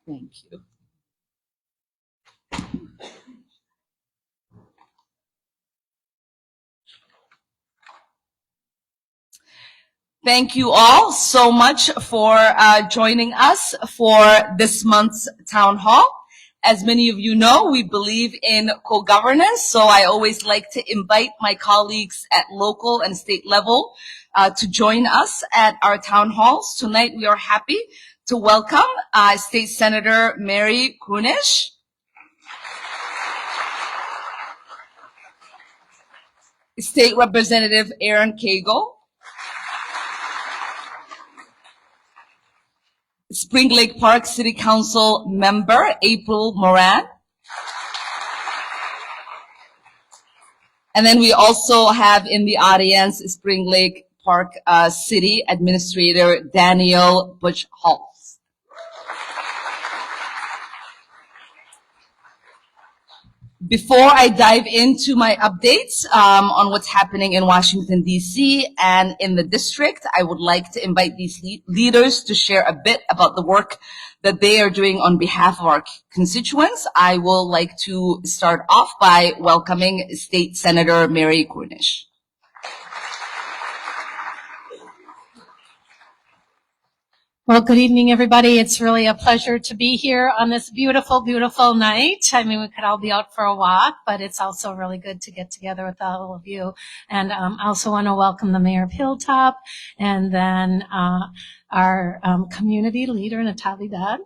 Thank you. Thank you all so much for joining us for this month's town hall. As many of you know, we believe in co-governance, so I always like to invite my colleagues at local and state level to join us at our town halls. Tonight, we are happy to welcome State Senator Mary Kunesh, State Representative Aaron Cagle, Spring Lake Park City Council member April Moran. And then we also have in the audience Spring Lake Park City Administrator Daniel Butch-Halls. Before I dive into my updates on what's happening in Washington, D.C. and in the district, I would like to invite these leaders to share a bit about the work that they are doing on behalf of our constituents. I will like to start off by welcoming State Senator Mary Kunesh. Well, good evening, everybody. It's really a pleasure to be here on this beautiful, beautiful night. I mean, we could all be out for a walk, but it's also really good to get together with all of you. And I also want to welcome the mayor of Hilltop and then our community leader, Natalidad.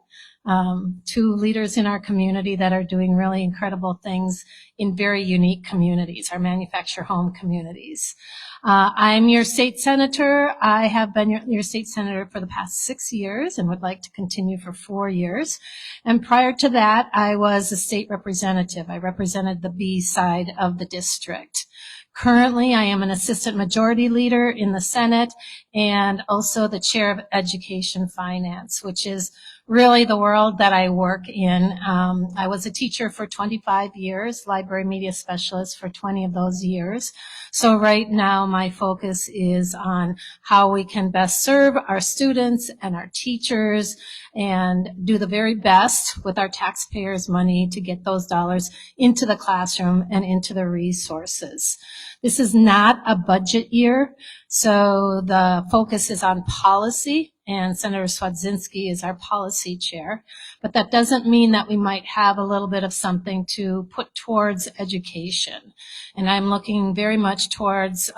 Two leaders in our community that are doing really incredible things in very unique communities, our manufactured home communities. I'm your state senator. I have been your state senator for the past 6 years and would like to continue for 4 years. And prior to that, I was a state representative. I represented the B side of the district. Currently, I am an assistant majority leader in the Senate and also the chair of education finance, which is really the world that I work in. I was a teacher for 25 years, library media specialist for 20 of those years. So right now my focus is on how we can best serve our students and our teachers and do the very best with our taxpayers' money to get those dollars into the classroom and into the resources. This is not a budget year, so the focus is on policy, and Senator Swedzinski is our policy chair. But that doesn't mean that we might have a little bit of something to put towards education. And I'm looking very much towards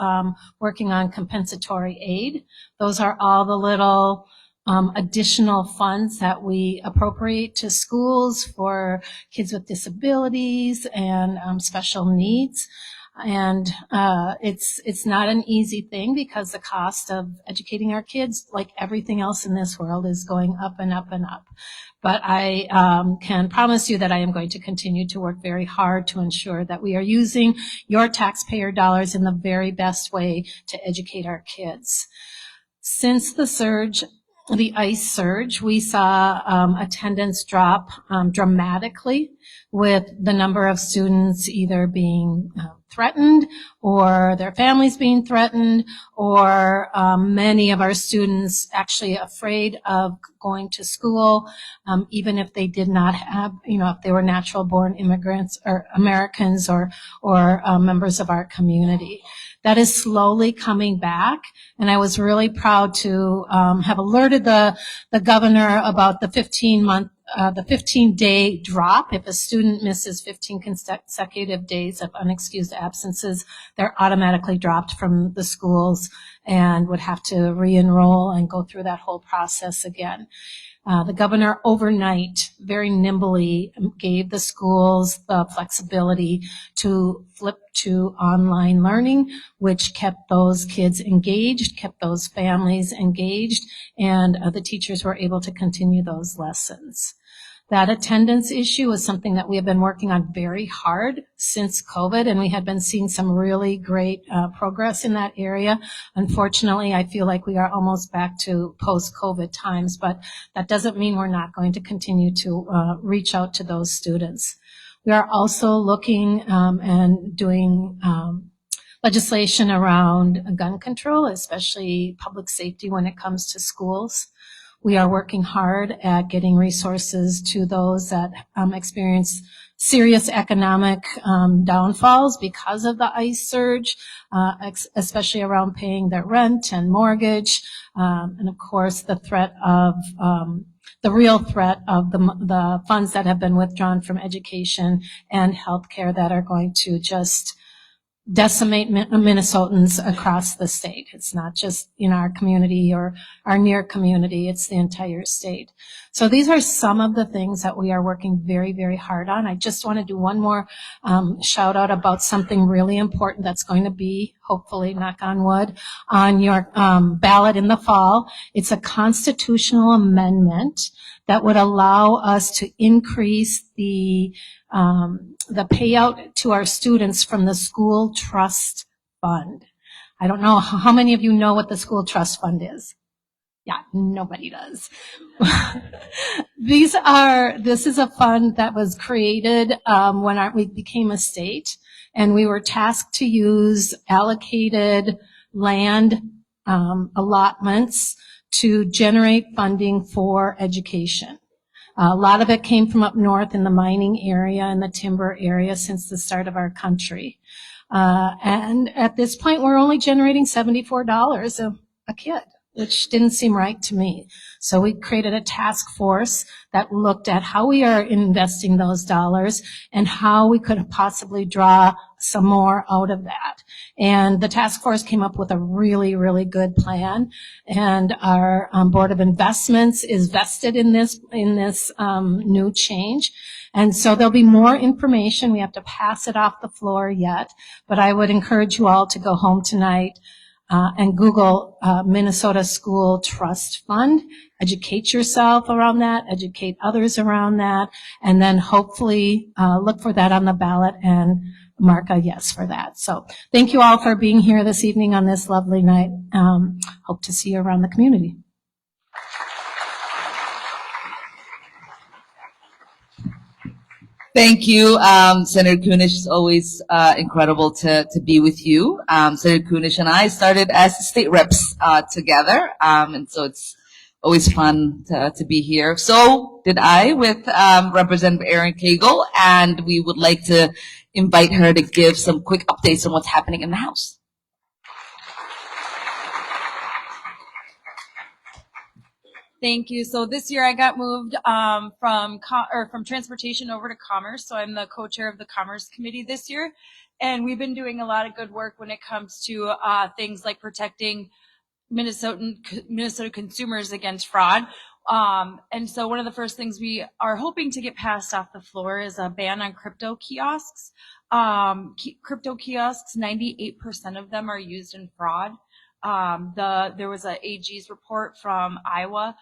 working on compensatory aid. Those are all the little additional funds that we appropriate to schools for kids with disabilities and special needs. And it's not an easy thing because the cost of educating our kids, like everything else in this world, is going up and up and up. But I can promise you that I am going to continue to work very hard to ensure that we are using your taxpayer dollars in the very best way to educate our kids. Since the surge, the ICE surge, we saw attendance drop dramatically, with the number of students either being threatened or their families being threatened, or many of our students actually afraid of going to school, even if they did not have, if they were natural born immigrants or Americans or members of our community. That is slowly coming back, and I was really proud to have alerted the governor about the 15-day drop. If a student misses 15 consecutive days of unexcused absences, they're automatically dropped from the schools and would have to re-enroll and go through that whole process again. The governor overnight very nimbly gave the schools the flexibility to flip to online learning, which kept those kids engaged, kept those families engaged, and the teachers were able to continue those lessons. That attendance issue is something that we have been working on very hard since COVID, and we had been seeing some really great progress in that area. Unfortunately, I feel like we are almost back to post-COVID times, but that doesn't mean we're not going to continue to reach out to those students. We are also looking and doing legislation around gun control, especially public safety when it comes to schools. We are working hard at getting resources to those that experience serious economic downfalls because of the ICE surge, especially around paying their rent and mortgage, and of course the threat of the real threat of the funds that have been withdrawn from education and healthcare that are going to just decimate Minnesotans across the state. It's not just in our community or our near community, it's the entire state. So these are some of the things that we are working very, very hard on. I just want to do one more shout out about something really important that's going to be, hopefully, knock on wood, on your ballot in the fall. It's a constitutional amendment that would allow us to increase the payout to our students from the school trust fund. I don't know how many of you know what the school trust fund is. Yeah, nobody does. This is a fund that was created when we became a state, and we were tasked to use allocated land allotments to generate funding for education. A lot of it came from up north in the mining area and the timber area since the start of our country. And at this point, we're only generating $74 a kid, which didn't seem right to me. So we created a task force that looked at how we are investing those dollars and how we could possibly draw some more out of that. And the task force came up with a really, really good plan. And our Board of Investments is vested in this new change. And so there'll be more information. We have to pass it off the floor yet. But I would encourage you all to go home tonight and Google Minnesota School Trust Fund. Educate yourself around that, educate others around that, and then hopefully look for that on the ballot and mark a yes for that. So thank you all for being here this evening on this lovely night. Hope to see you around the community. Thank you, Senator Kunish. It's always incredible to be with you. Senator Kunish and I started as state reps together, and so it's always fun to be here. So did I with Representative Erin Cagle, and we would like to invite her to give some quick updates on what's happening in the House. Thank you. So this year I got moved from transportation over to commerce. So I'm the co-chair of the Commerce Committee this year. And we've been doing a lot of good work when it comes to things like protecting Minnesota consumers against fraud. And so one of the first things we are hoping to get passed off the floor is a ban on crypto kiosks. Crypto kiosks, 98% of them are used in fraud. There was a AG's report from Iowa,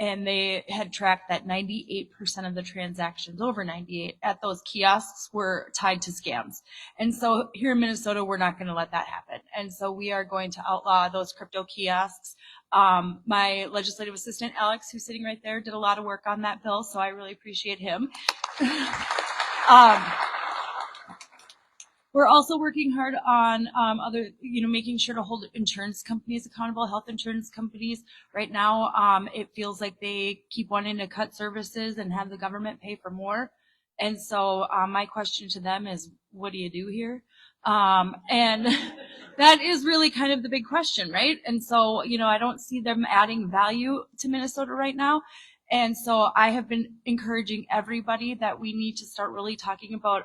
and they had tracked that 98% of the transactions, over 98, at those kiosks were tied to scams. And so here in Minnesota, we're not going to let that happen. And so we are going to outlaw those crypto kiosks. My legislative assistant, Alex, who's sitting right there, did a lot of work on that bill, so I really appreciate him. We're also working hard on making sure to hold insurance companies accountable, health insurance companies. Right now, it feels like they keep wanting to cut services and have the government pay for more. And so my question to them is, what do you do here? And that is really kind of the big question, right? And so, I don't see them adding value to Minnesota right now. And so I have been encouraging everybody that we need to start really talking about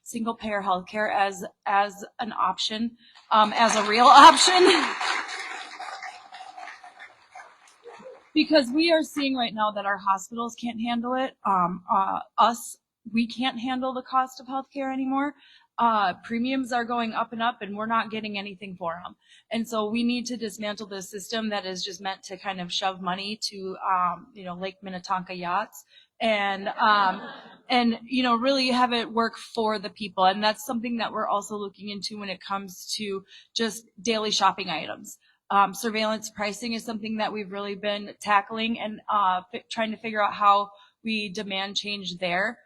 single payer healthcare as an option, as a real option. Because we are seeing right now that our hospitals can't handle it. We can't handle the cost of healthcare anymore. Premiums are going up and up, and we're not getting anything for them. And so we need to dismantle this system that is just meant to kind of shove money to, Lake Minnetonka yachts and really have it work for the people. And that's something that we're also looking into when it comes to just daily shopping items. Surveillance pricing is something that we've really been tackling and trying to figure out how we demand change there.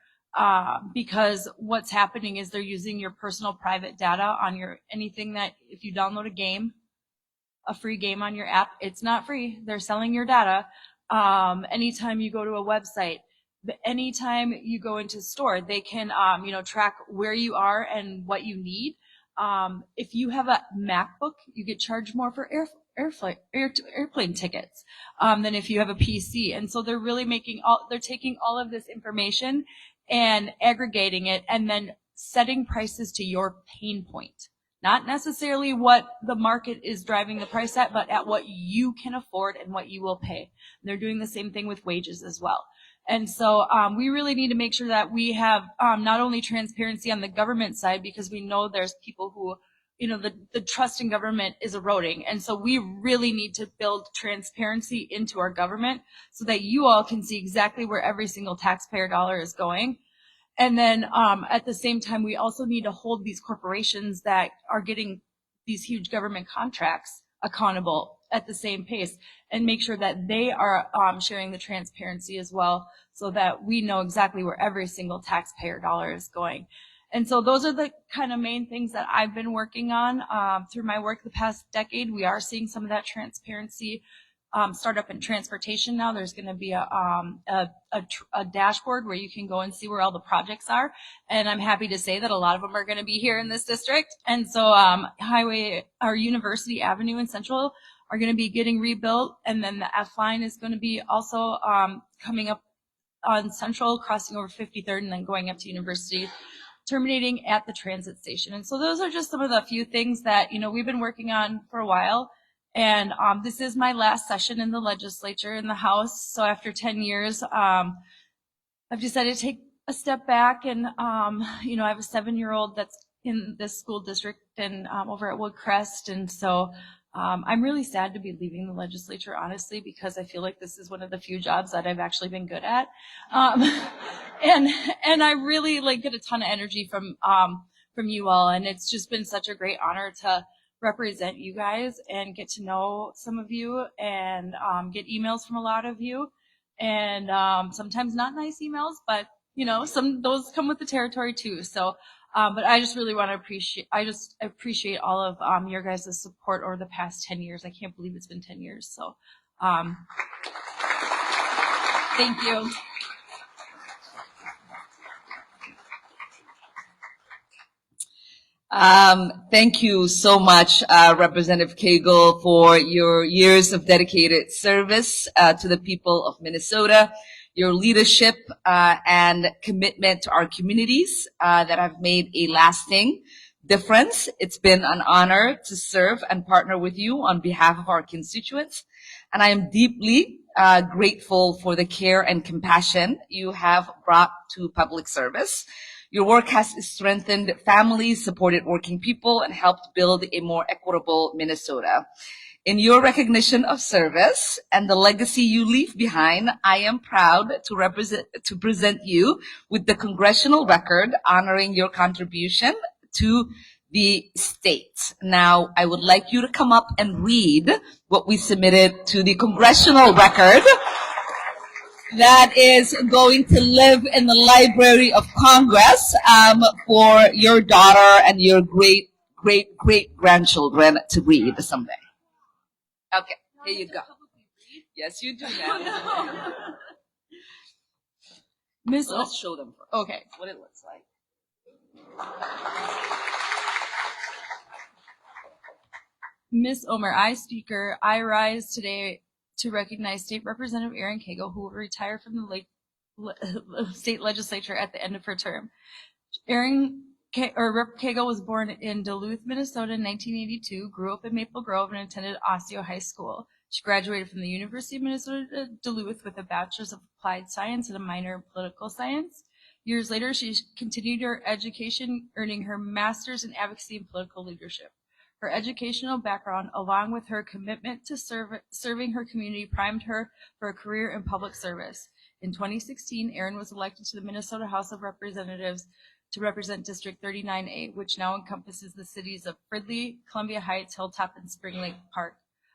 Because what's happening is they're using your personal private data on anything that if you download a free game on your app, it's not free. They're selling your data. anytime you go to a website, anytime you go into a store, they can, track where you are and what you need. If you have a MacBook, you get charged more for airplane tickets than if you have a PC. And so they're really they're taking all of this information and aggregating it and then setting prices to your pain point. Not necessarily what the market is driving the price at, but at what you can afford and what you will pay. And they're doing the same thing with wages as well. And so we really need to make sure that we have not only transparency on the government side, because we know there's people who, the trust in government is eroding. And so we really need to build transparency into our government so that you all can see exactly where every single taxpayer dollar is going. And then at the same time, we also need to hold these corporations that are getting these huge government contracts accountable at the same pace and make sure that they are sharing the transparency as well so that we know exactly where every single taxpayer dollar is going. And so those are the kind of main things that I've been working on through my work the past decade. We are seeing some of that transparency start up in transportation now. There's going to be a dashboard where you can go and see where all the projects are. And I'm happy to say that a lot of them are going to be here in this district. And so University Avenue in Central are going to be getting rebuilt. And then the F line is going to be also coming up on Central, crossing over 53rd and then going up to University, terminating at the transit station. And so those are just some of the few things that, we've been working on for a while. And this is my last session in the legislature, in the House. So after 10 years, I've decided to take a step back. And, I have a 7-year-old that's in this school district and over at Woodcrest. And so I'm really sad to be leaving the legislature, honestly, because I feel like this is one of the few jobs that I've actually been good at. And I really get a ton of energy from you all. And it's just been such a great honor to represent you guys and get to know some of you and get emails from a lot of you, and sometimes not nice emails, but those come with the territory too. So but I just really want to appreciate all of your guys' support over the past 10 years. I can't believe it's been 10 years. So thank you. Thank you so much, Representative Cagle, for your years of dedicated service to the people of Minnesota, your leadership and commitment to our communities that have made a lasting difference. It's been an honor to serve and partner with you on behalf of our constituents, and I am deeply grateful for the care and compassion you have brought to public service. Your work has strengthened families, supported working people, and helped build a more equitable Minnesota. In your recognition of service and the legacy you leave behind, I am proud to present you with the congressional record honoring your contribution to the state. Now, I would like you to come up and read what we submitted to the congressional record that is going to live in the Library of Congress for your daughter and your great-great-great-grandchildren to read someday. Okay, here you go. Yes, you do, ma'am. Miss, Let's show them first. Okay. What it looks like. Miss Omar, Speaker, I rise today to recognize State Representative Erin Cagle, who will retire from the state legislature at the end of her term. Rep. Cagle was born in Duluth, Minnesota in 1982, grew up in Maple Grove, and attended Osseo High School. She graduated from the University of Minnesota Duluth with a bachelor's of applied science and a minor in political science. Years later, she continued her education, earning her master's in advocacy and political leadership. Her educational background, along with her commitment to serving her community, primed her for a career in public service. In 2016, Erin was elected to the Minnesota House of Representatives to represent District 39A, which now encompasses the cities of Fridley, Columbia Heights, Hilltop, and Spring Lake Park.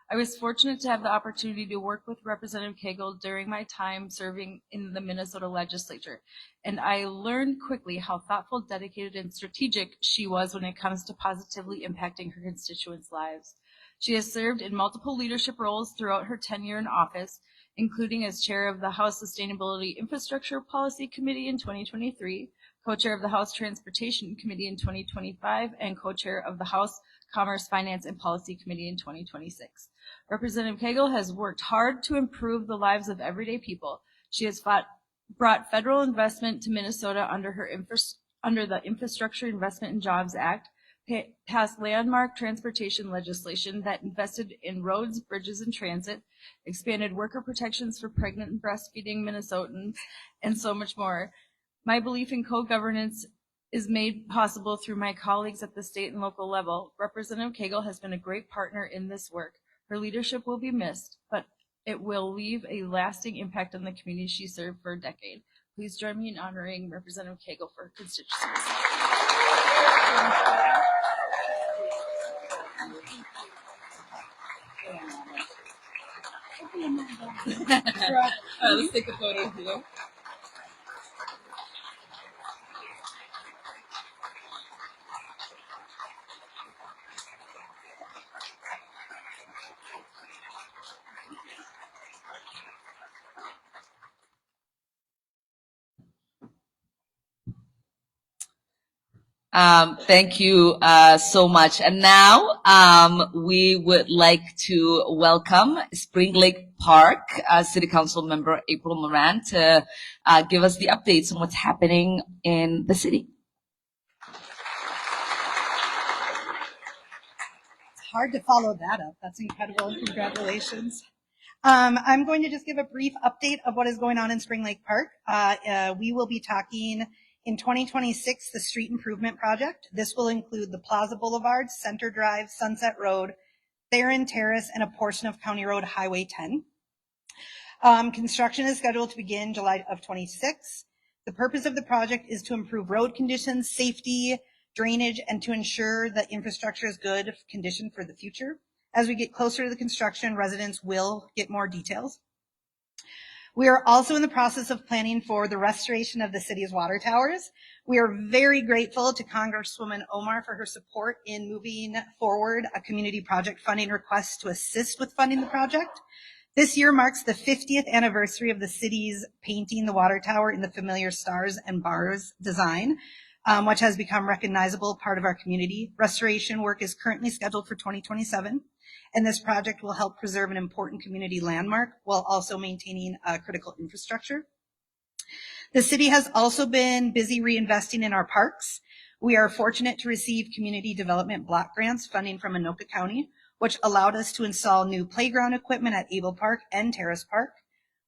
I was fortunate to have the opportunity to work with Representative Cagle during my time serving in the Minnesota legislature, and I learned quickly how thoughtful, dedicated, and strategic she was when it comes to positively impacting her constituents' lives. She has served in multiple leadership roles throughout her tenure in office, including as chair of the House Sustainability Infrastructure Policy Committee in 2023, co-chair of the House Transportation Committee in 2025, and co-chair of the House Commerce, Finance, and Policy Committee in 2026. Representative Cagle has worked hard to improve the lives of everyday people. She has brought federal investment to Minnesota under the Infrastructure Investment and Jobs Act, passed landmark transportation legislation that invested in roads, bridges, and transit, expanded worker protections for pregnant and breastfeeding Minnesotans, and so much more. My belief in co-governance is made possible through my colleagues at the state and local level. Representative Cagle has been a great partner in this work. Her leadership will be missed, but it will leave a lasting impact on the community she served for a decade. Please join me in honoring Representative Cagle for her constituencies. Let's take a photo here. Thank you so much. And now we would like to welcome Spring Lake Park City Council member April Moran to give us the updates on what's happening in the city. It's hard to follow that up. That's incredible, and congratulations. I'm going to just give a brief update of what is going on in Spring Lake Park. We will be talking in 2026, the street improvement project. This will include the Plaza Boulevard, Center Drive, Sunset Road, Theron Terrace, and a portion of County Road Highway 10. Construction is scheduled to begin July of 26. The purpose of the project is to improve road conditions, safety, drainage, and to ensure that infrastructure is good condition for the future. As we get closer to the construction, residents will get more details. We are also in the process of planning for the restoration of the city's water towers. We are very grateful to Congresswoman Omar for her support in moving forward a community project funding request to assist with funding the project. This year marks the 50th anniversary of the city's painting the water tower in the familiar stars and bars design, which has become recognizable part of our community. Restoration work is currently scheduled for 2027. And this project will help preserve an important community landmark while also maintaining critical infrastructure. The city has also been busy reinvesting in our parks. We are fortunate to receive community development block grants funding from Anoka County, which allowed us to install new playground equipment at Abel Park and Terrace Park.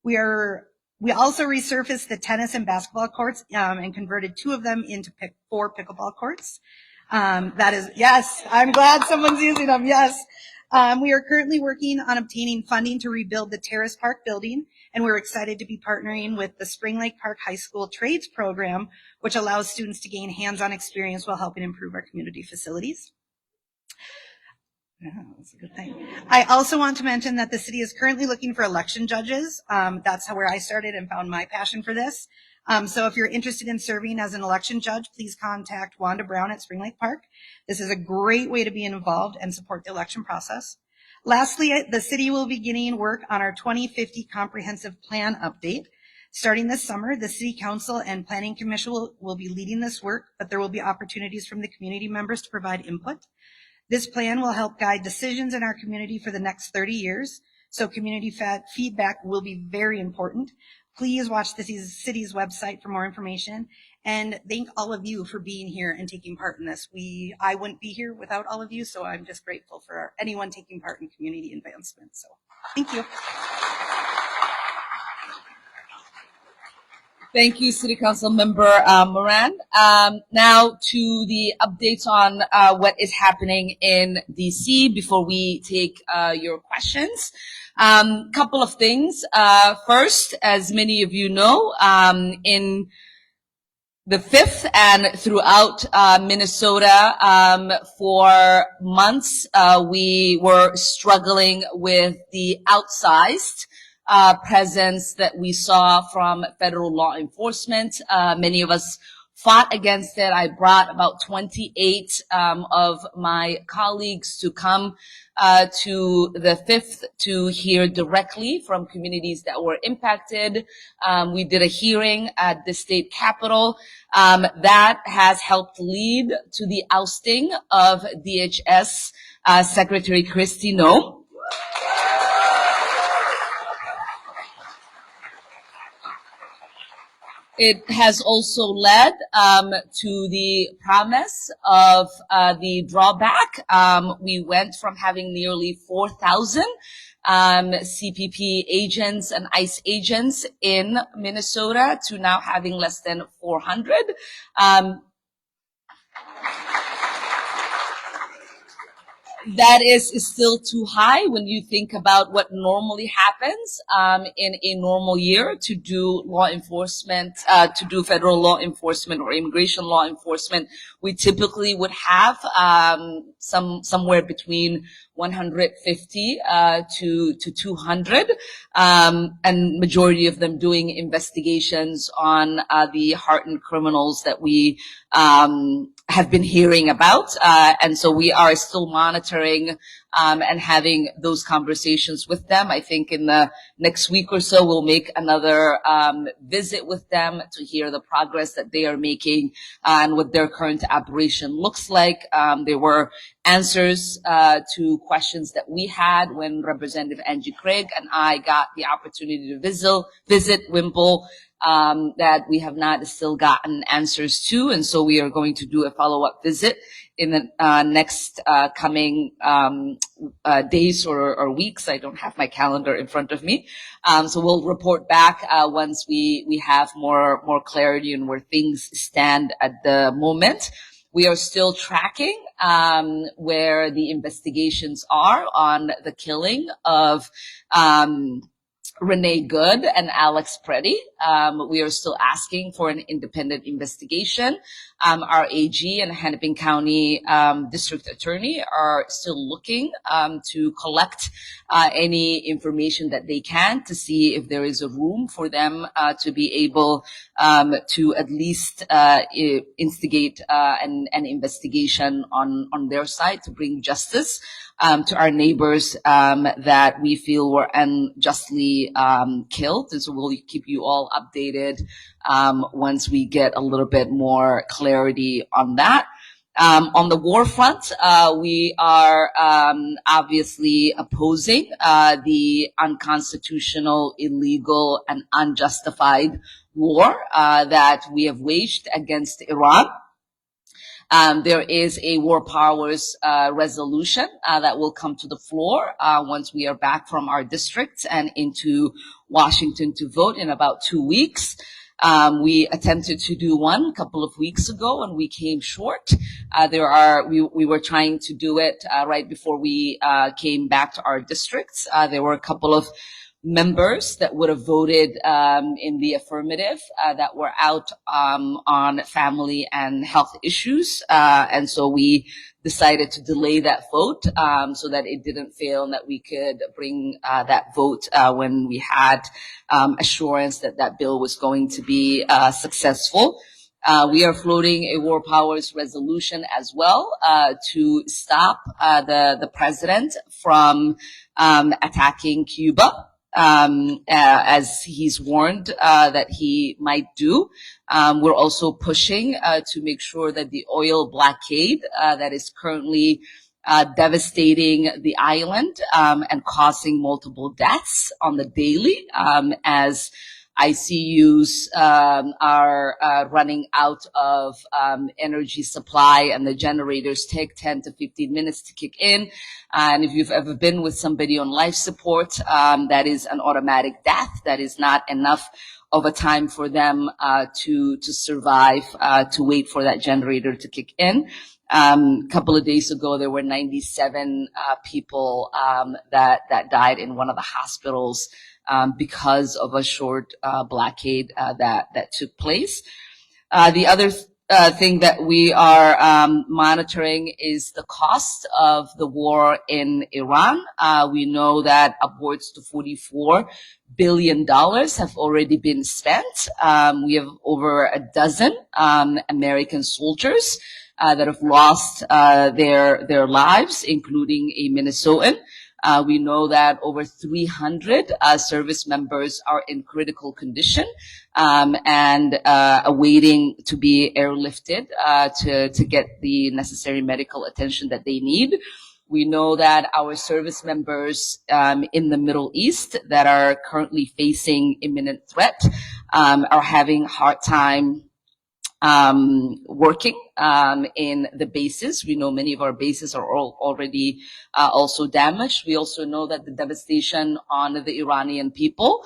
We also resurfaced the tennis and basketball courts and converted 2 of them into 4 pickleball courts. That is, yes, I'm glad someone's using them, yes. We are currently working on obtaining funding to rebuild the Terrace Park building, and we're excited to be partnering with the Spring Lake Park High School Trades Program, which allows students to gain hands-on experience while helping improve our community facilities. Yeah, that's a good thing. I also want to mention that the city is currently looking for election judges. That's where I started and found my passion for this. So if you're interested in serving as an election judge, please contact Wanda Brown at Spring Lake Park. This is a great way to be involved and support the election process. Lastly, the city will be beginning work on our 2050 comprehensive plan update. Starting this summer, the City Council and Planning Commission will be leading this work, but there will be opportunities from the community members to provide input. This plan will help guide decisions in our community for the next 30 years, so community feedback will be very important. Please watch the city's website for more information, and thank all of you for being here and taking part in this. I wouldn't be here without all of you, so I'm just grateful for anyone taking part in community advancement. So thank you. Thank you, City Council Member Moran. Now to the updates on what is happening in DC before we take your questions. Couple of things. First, as many of you know, in the 5th and throughout Minnesota, for months, we were struggling with the outsized presence that we saw from federal law enforcement. Many of us fought against it. I brought about 28 of my colleagues to come to the 5th to hear directly from communities that were impacted. We did a hearing at the state capitol that has helped lead to the ousting of DHS Secretary Kristi Noem. It has also led to the promise of the drawback. We went from having nearly 4,000 CPP agents and ICE agents in Minnesota to now having less than 400. That is still too high when you think about what normally happens in a normal year to do law enforcement, to do federal law enforcement or immigration law enforcement. We typically would have somewhere between 150 to 200, and majority of them doing investigations on the hardened criminals that we have been hearing about. And so we are still monitoring and having those conversations with them. I think in the next week or so, we'll make another visit with them to hear the progress that they are making and what their current operation looks like. There were answers to questions that we had when Representative Angie Craig and I got the opportunity to visit Wimple, that we have not still gotten answers to. And so we are going to do a follow-up visit in the next coming days or weeks. I don't have my calendar in front of me. So we'll report back once we have more clarity on where things stand at the moment. We are still tracking where the investigations are on the killing of Renee Good and Alex Preddy. We are still asking for an independent investigation. Our AG and Hennepin County District Attorney are still looking to collect any information that they can to see if there is a room for them to be able to at least instigate an investigation on their side to bring justice to our neighbors that we feel were unjustly killed. And so we'll keep you all updated once we get a little bit more clarity on that. On the war front, we are obviously opposing the unconstitutional, illegal, and unjustified war that we have waged against Iran. There is a war powers resolution that will come to the floor once we are back from our districts and into Washington to vote in about 2 weeks. We attempted to do one a couple of weeks ago and we came short. We were trying to do it right before we came back to our districts. There were a couple of members that would have voted in the affirmative that were out on family and health issues. And so we decided to delay that vote so that it didn't fail and that we could bring that vote when we had assurance that that bill was going to be successful. We are floating a war powers resolution as well to stop the president from attacking Cuba. As he's warned that he might do. We're also pushing to make sure that the oil blockade that is currently devastating the island and causing multiple deaths on the daily as ICUs are running out of energy supply and the generators take 10 to 15 minutes to kick in. And if you've ever been with somebody on life support, that is an automatic death. That is not enough of a time for them to survive, to wait for that generator to kick in. A couple of days ago, there were 97 people that died in one of the hospitals because of a short blockade that took place. The other thing that we are monitoring is the cost of the war in Iran. We know that upwards to $44 billion have already been spent. We have over a dozen American soldiers that have lost their lives, including a Minnesotan. We know that over 300 service members are in critical condition and awaiting to be airlifted to get the necessary medical attention that they need. We know that our service members in the Middle East that are currently facing imminent threat are having a hard time working in the bases. We know many of our bases are already also damaged. We also know that the devastation on the Iranian people.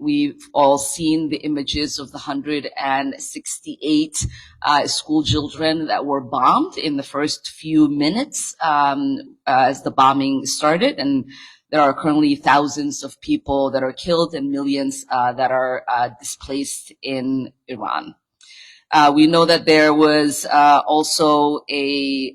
We've all seen the images of the 168 school children that were bombed in the first few minutes as the bombing started, and there are currently thousands of people that are killed and millions that are displaced in Iran. We know that there was also a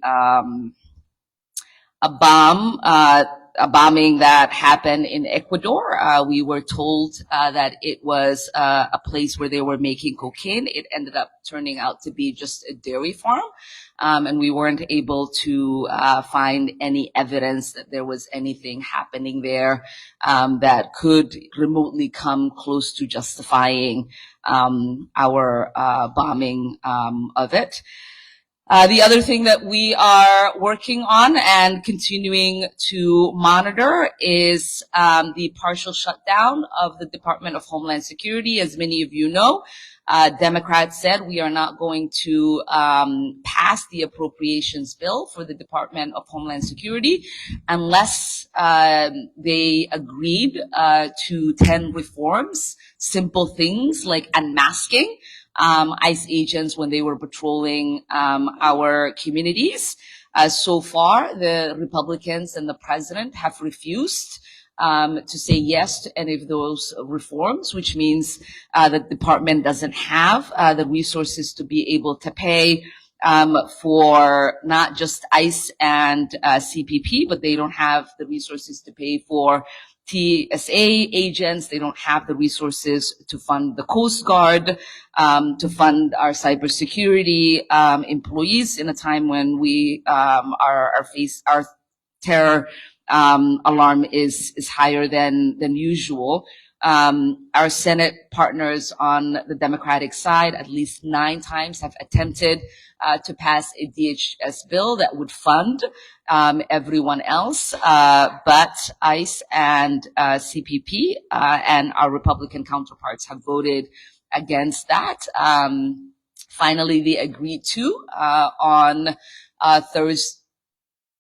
bombing that happened in Ecuador. We were told that it was a place where they were making cocaine. It ended up turning out to be just a dairy farm. And we weren't able to find any evidence that there was anything happening there that could remotely come close to justifying our bombing of it. The other thing that we are working on and continuing to monitor is the partial shutdown of the Department of Homeland Security. As many of you know, Democrats said we are not going to pass the appropriations bill for the Department of Homeland Security unless they agreed to 10 reforms, simple things like unmasking ICE agents when they were patrolling our communities. So far, the Republicans and the president have refused to say yes to any of those reforms, which means the department doesn't have the resources to be able to pay for not just ICE and CPP, but they don't have the resources to pay for TSA agents. They don't have the resources to fund the Coast Guard, to fund our cybersecurity employees in a time when we our terror alarm is higher than usual. Our Senate partners on the Democratic side at least 9 times have attempted to pass a DHS bill that would fund everyone else, but ICE and CPP and our Republican counterparts have voted against that. Finally, they agreed to on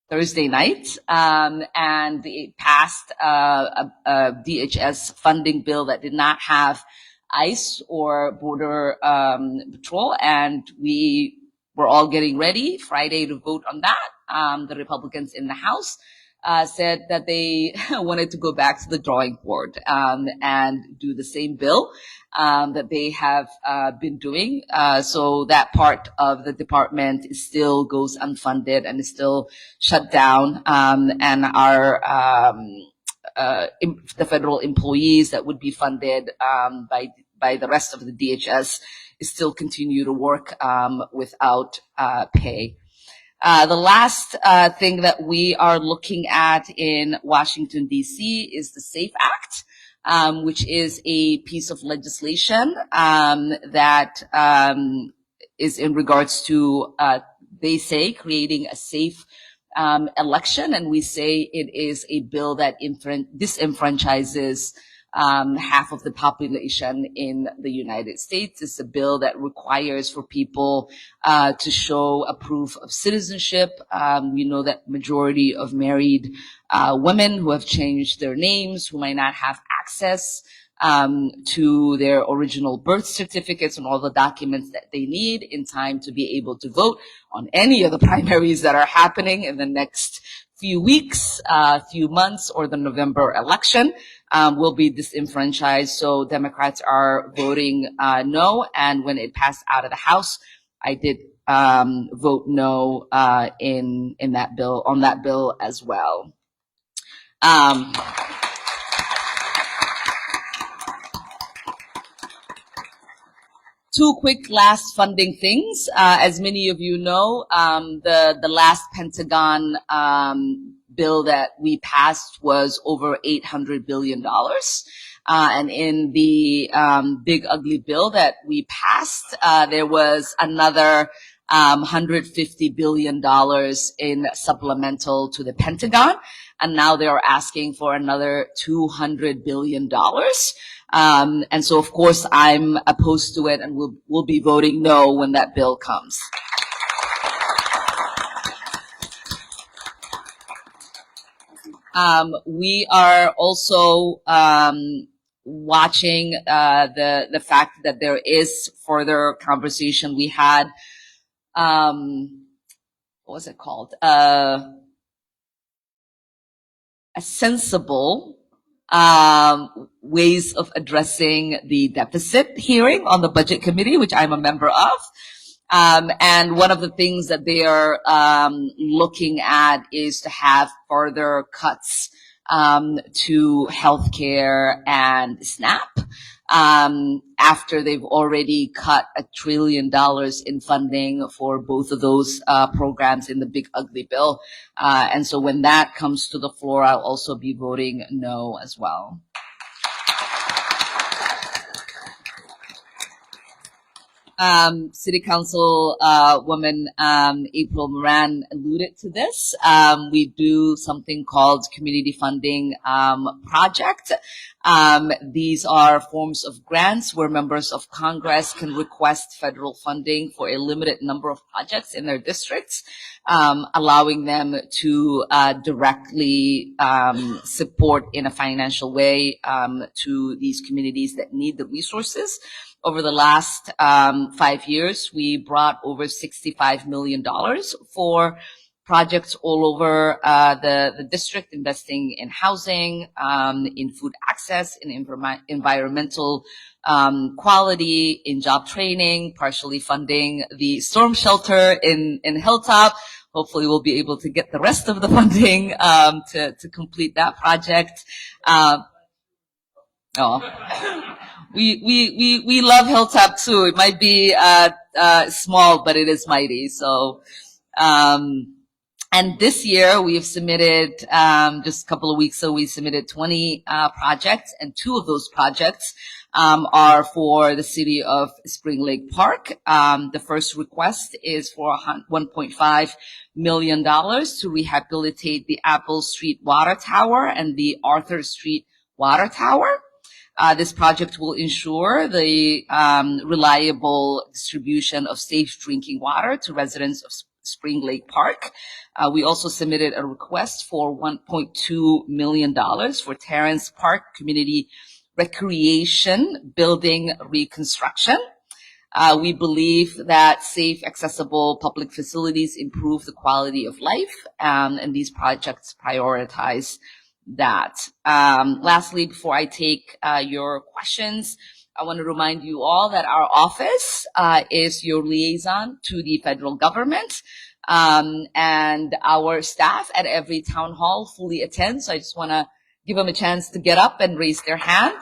Thursday night, and it passed a DHS funding bill that did not have ICE or Border Patrol, and we were all getting ready Friday to vote on that. The Republicans in the House said that they wanted to go back to the drawing board and do the same bill that they have been doing. So that part of the department still goes unfunded and is still shut down. And our the federal employees that would be funded by the rest of the DHS still continue to work without pay. The last thing that we are looking at in Washington, D.C. is the SAFE Act, which is a piece of legislation that is in regards to, they say, creating a safe election. And we say it is a bill that disenfranchises half of the population in the United States. It's a bill that requires for people to show a proof of citizenship. We know that majority of married women who have changed their names, who might not have access to their original birth certificates and all the documents that they need in time to be able to vote on any of the primaries that are happening in the next few weeks, few months, or the November election, will be disenfranchised. So Democrats are voting no, and when it passed out of the House, I did vote no in that bill, on that bill as well. Two quick last funding things. As many of you know, the last Pentagon bill that we passed was over $800 billion. And in the big ugly bill that we passed, there was another $150 billion in supplemental to the Pentagon. And now they are asking for another $200 billion. And so, of course, I'm opposed to it, and we'll be voting no when that bill comes. We are also watching the fact that there is further conversation. We had what was it called? A sensible ways of addressing the deficit hearing on the budget committee, which I'm a member of. And one of the things that they are looking at is to have further cuts to healthcare and SNAP, after they've already cut $1 trillion in funding for both of those programs in the big ugly bill. And so when that comes to the floor, I'll also be voting no as well. City Council woman April Moran alluded to this. We do something called community funding project. These are forms of grants where members of Congress can request federal funding for a limited number of projects in their districts, allowing them to directly support in a financial way to these communities that need the resources. Over the last 5 years, we brought over $65 million for projects all over the district, investing in housing, in food access, in environmental quality, in job training, partially funding the storm shelter in Hilltop. Hopefully we'll be able to get the rest of the funding to complete that project. We love Hilltop too. It might be small, but it is mighty. So and this year we have submitted, just a couple of weeks ago, we submitted 20 projects, and 2 of those projects are for the city of Spring Lake Park. The first request is for $1.5 million to rehabilitate the Apple Street Water Tower and the Arthur Street Water Tower. This project will ensure the reliable distribution of safe drinking water to residents of Spring Lake Park. We also submitted a request for $1.2 million for Terrence Park Community Recreation Building Reconstruction. We believe that safe, accessible public facilities improve the quality of life, and these projects prioritize that. Lastly, before I take your questions, I want to remind you all that our office is your liaison to the federal government, and our staff at every town hall fully attend. So I just want to give them a chance to get up and raise their hand.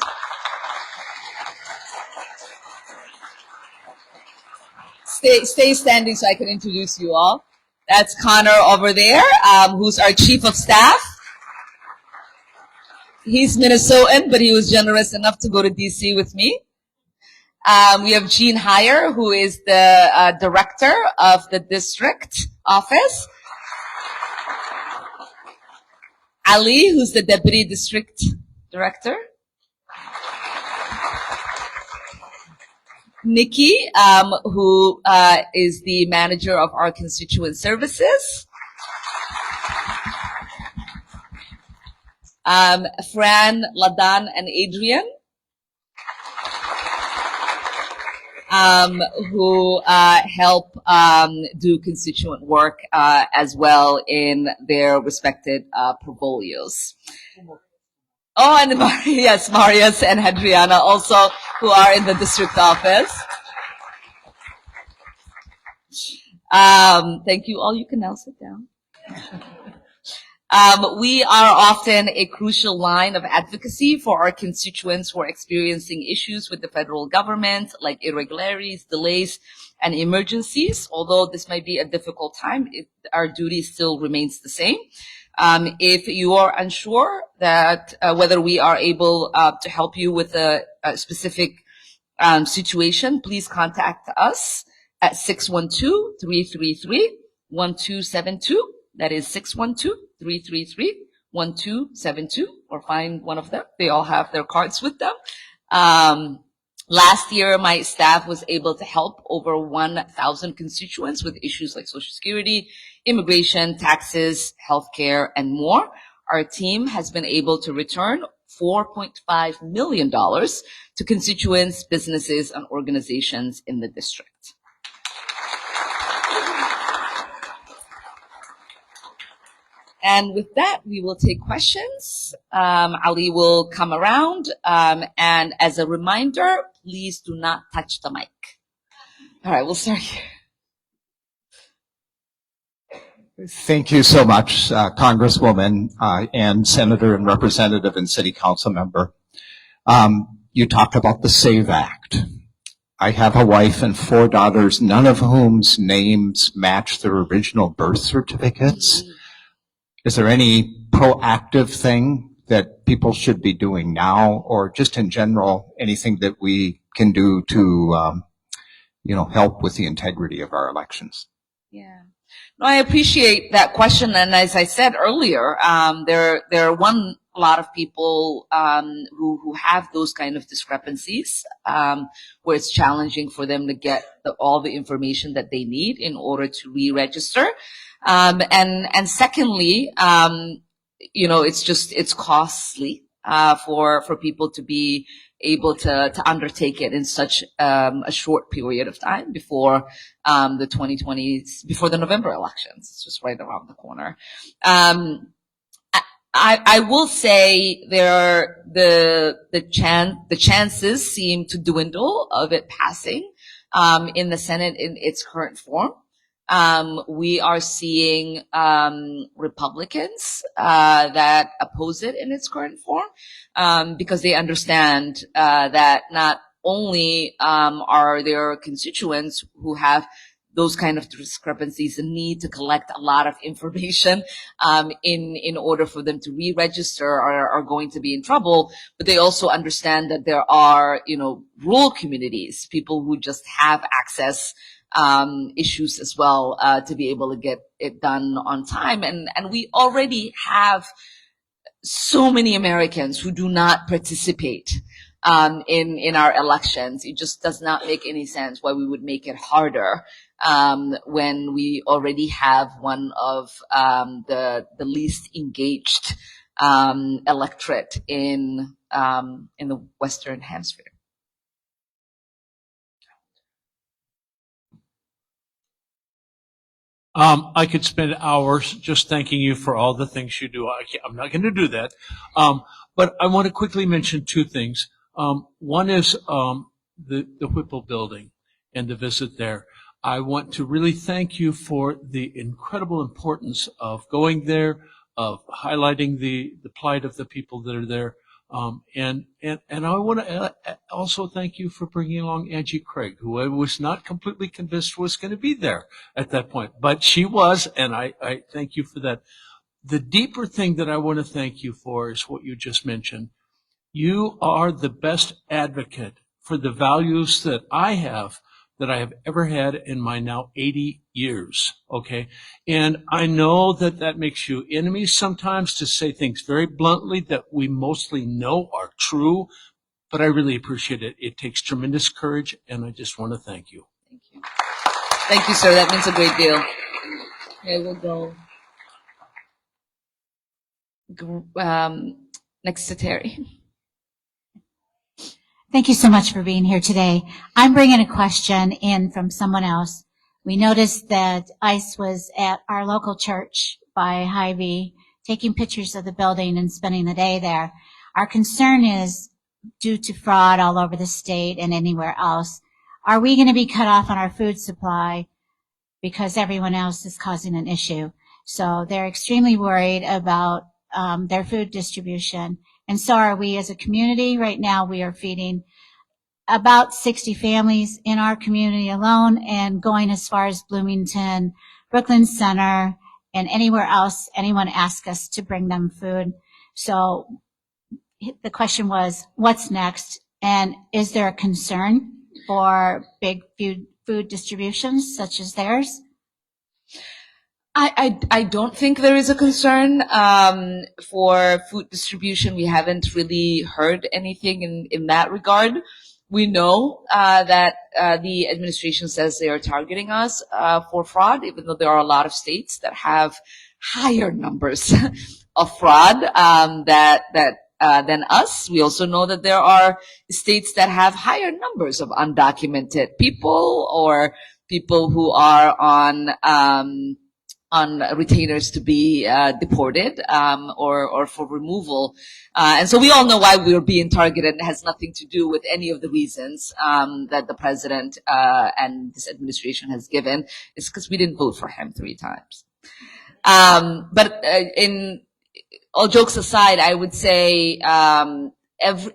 Stay standing so I can introduce you all. That's Connor over there, who's our chief of staff. He's Minnesotan, but he was generous enough to go to DC with me. We have Jean Heyer, who is the director of the district office. Ali, who's the deputy district director. Nikki, who is the manager of our constituent services. Fran, Ladan, and Adrian. who help do constituent work as well in their respected portfolios. Oh, and yes, Marius and Hadriana also, who are in the district office. Thank you all. You can now sit down. We are often a crucial line of advocacy for our constituents who are experiencing issues with the federal government, like irregularities, delays, and emergencies. Although this might be a difficult time, our duty still remains the same. If you are unsure that whether we are able to help you with a specific situation, please contact us at 612-333-1272. That is 612-333-1272, or find one of them. They all have their cards with them. Last year, my staff was able to help over 1,000 constituents with issues like Social Security, immigration, taxes, healthcare, and more. Our team has been able to return $4.5 million to constituents, businesses, and organizations in the district. And with that, we will take questions. Ali will come around. And as a reminder, please do not touch the mic. All right, we'll start here. Thank you so much, Congresswoman and Senator and Representative and City Council member. You talked about the SAVE Act. I have a wife and 4 daughters, none of whom's names match their original birth certificates. Is there any proactive thing that people should be doing now, or just in general, anything that we can do to, help with the integrity of our elections? Yeah. No, I appreciate that question. And as I said earlier, there are a lot of people who have those kind of discrepancies, where it's challenging for them to get all the information that they need in order to re-register. And secondly, it's costly for people to be able to undertake it in such a short period of time before before the November elections. It's just right around the corner. I will say the chances seem to dwindle of it passing in the Senate in its current form. We are seeing Republicans that oppose it in its current form because they understand that not only are there constituents who have those kind of discrepancies and need to collect a lot of information in order for them to re-register or are going to be in trouble, but they also understand that there are rural communities, people who just have access issues as well to be able to get it done on time. And we already have so many Americans who do not participate in our elections. It just does not make any sense why we would make it harder when we already have one of the least engaged electorate in the Western Hemisphere. I could spend hours just thanking you for all the things you do. I'm not going to do that. But I want to quickly mention 2 things. One is the Whipple building and the visit there. I want to really thank you for the incredible importance of going there, of highlighting the plight of the people that are there. And I want to also thank you for bringing along Angie Craig, who I was not completely convinced was going to be there at that point, but she was, and I thank you for that. The deeper thing that I want to thank you for is what you just mentioned. You are the best advocate for the values that I have ever had in my now 80 years, okay? And I know that makes you enemies sometimes to say things very bluntly that we mostly know are true, but I really appreciate it. It takes tremendous courage, and I just want to thank you. Thank you. Thank you, sir. That means a great deal. Okay, we'll go next to Terry. Thank you so much for being here today. I'm bringing a question in from someone else. We noticed that ICE was at our local church by Hy-Vee taking pictures of the building and spending the day there. Our concern is due to fraud all over the state and anywhere else. Are we going to be cut off on our food supply because everyone else is causing an issue? So they're extremely worried about their food distribution. And so are we as a community. Right now we are feeding about 60 families in our community alone and going as far as Bloomington, Brooklyn Center, and anywhere else anyone asks us to bring them food. So the question was, what's next? And is there a concern for big food distributions such as theirs? I don't think there is a concern for food distribution. We haven't really heard anything in that regard. We know that the administration says they are targeting us for fraud, even though there are a lot of states that have higher numbers of fraud than us. We also know that there are states that have higher numbers of undocumented people or people who are on retainers to be deported or for removal. And so we all know why we're being targeted. It has nothing to do with any of the reasons that the president and this administration has given. It's because we didn't vote for him 3 times. But in all jokes aside, I would say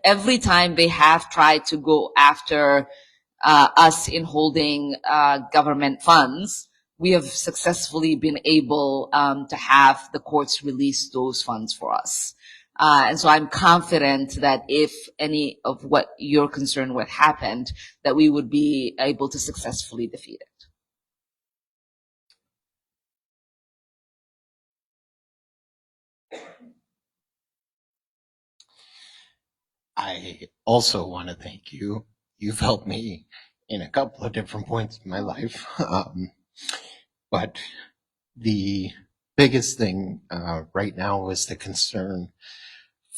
every time they have tried to go after us in holding government funds, we have successfully been able to have the courts release those funds for us. And so I'm confident that if any of what you're concerned with happened, that we would be able to successfully defeat it. I also want to thank you. You've helped me in a couple of different points in my life. But the biggest thing right now is the concern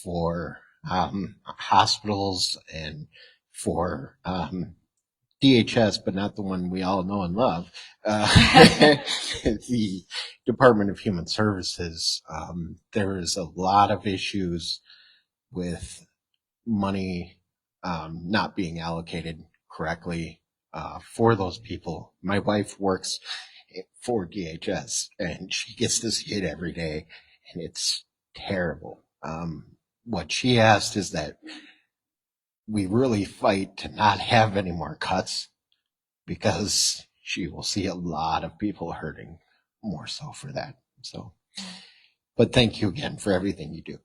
for hospitals and for DHS, but not the one we all know and love, the Department of Human Services. There is a lot of issues with money not being allocated correctly for those people. My wife works for DHS and she gets to see it every day, and it's terrible. What she asked is that we really fight to not have any more cuts, because she will see a lot of people hurting more so for that. So, but thank you again for everything you do.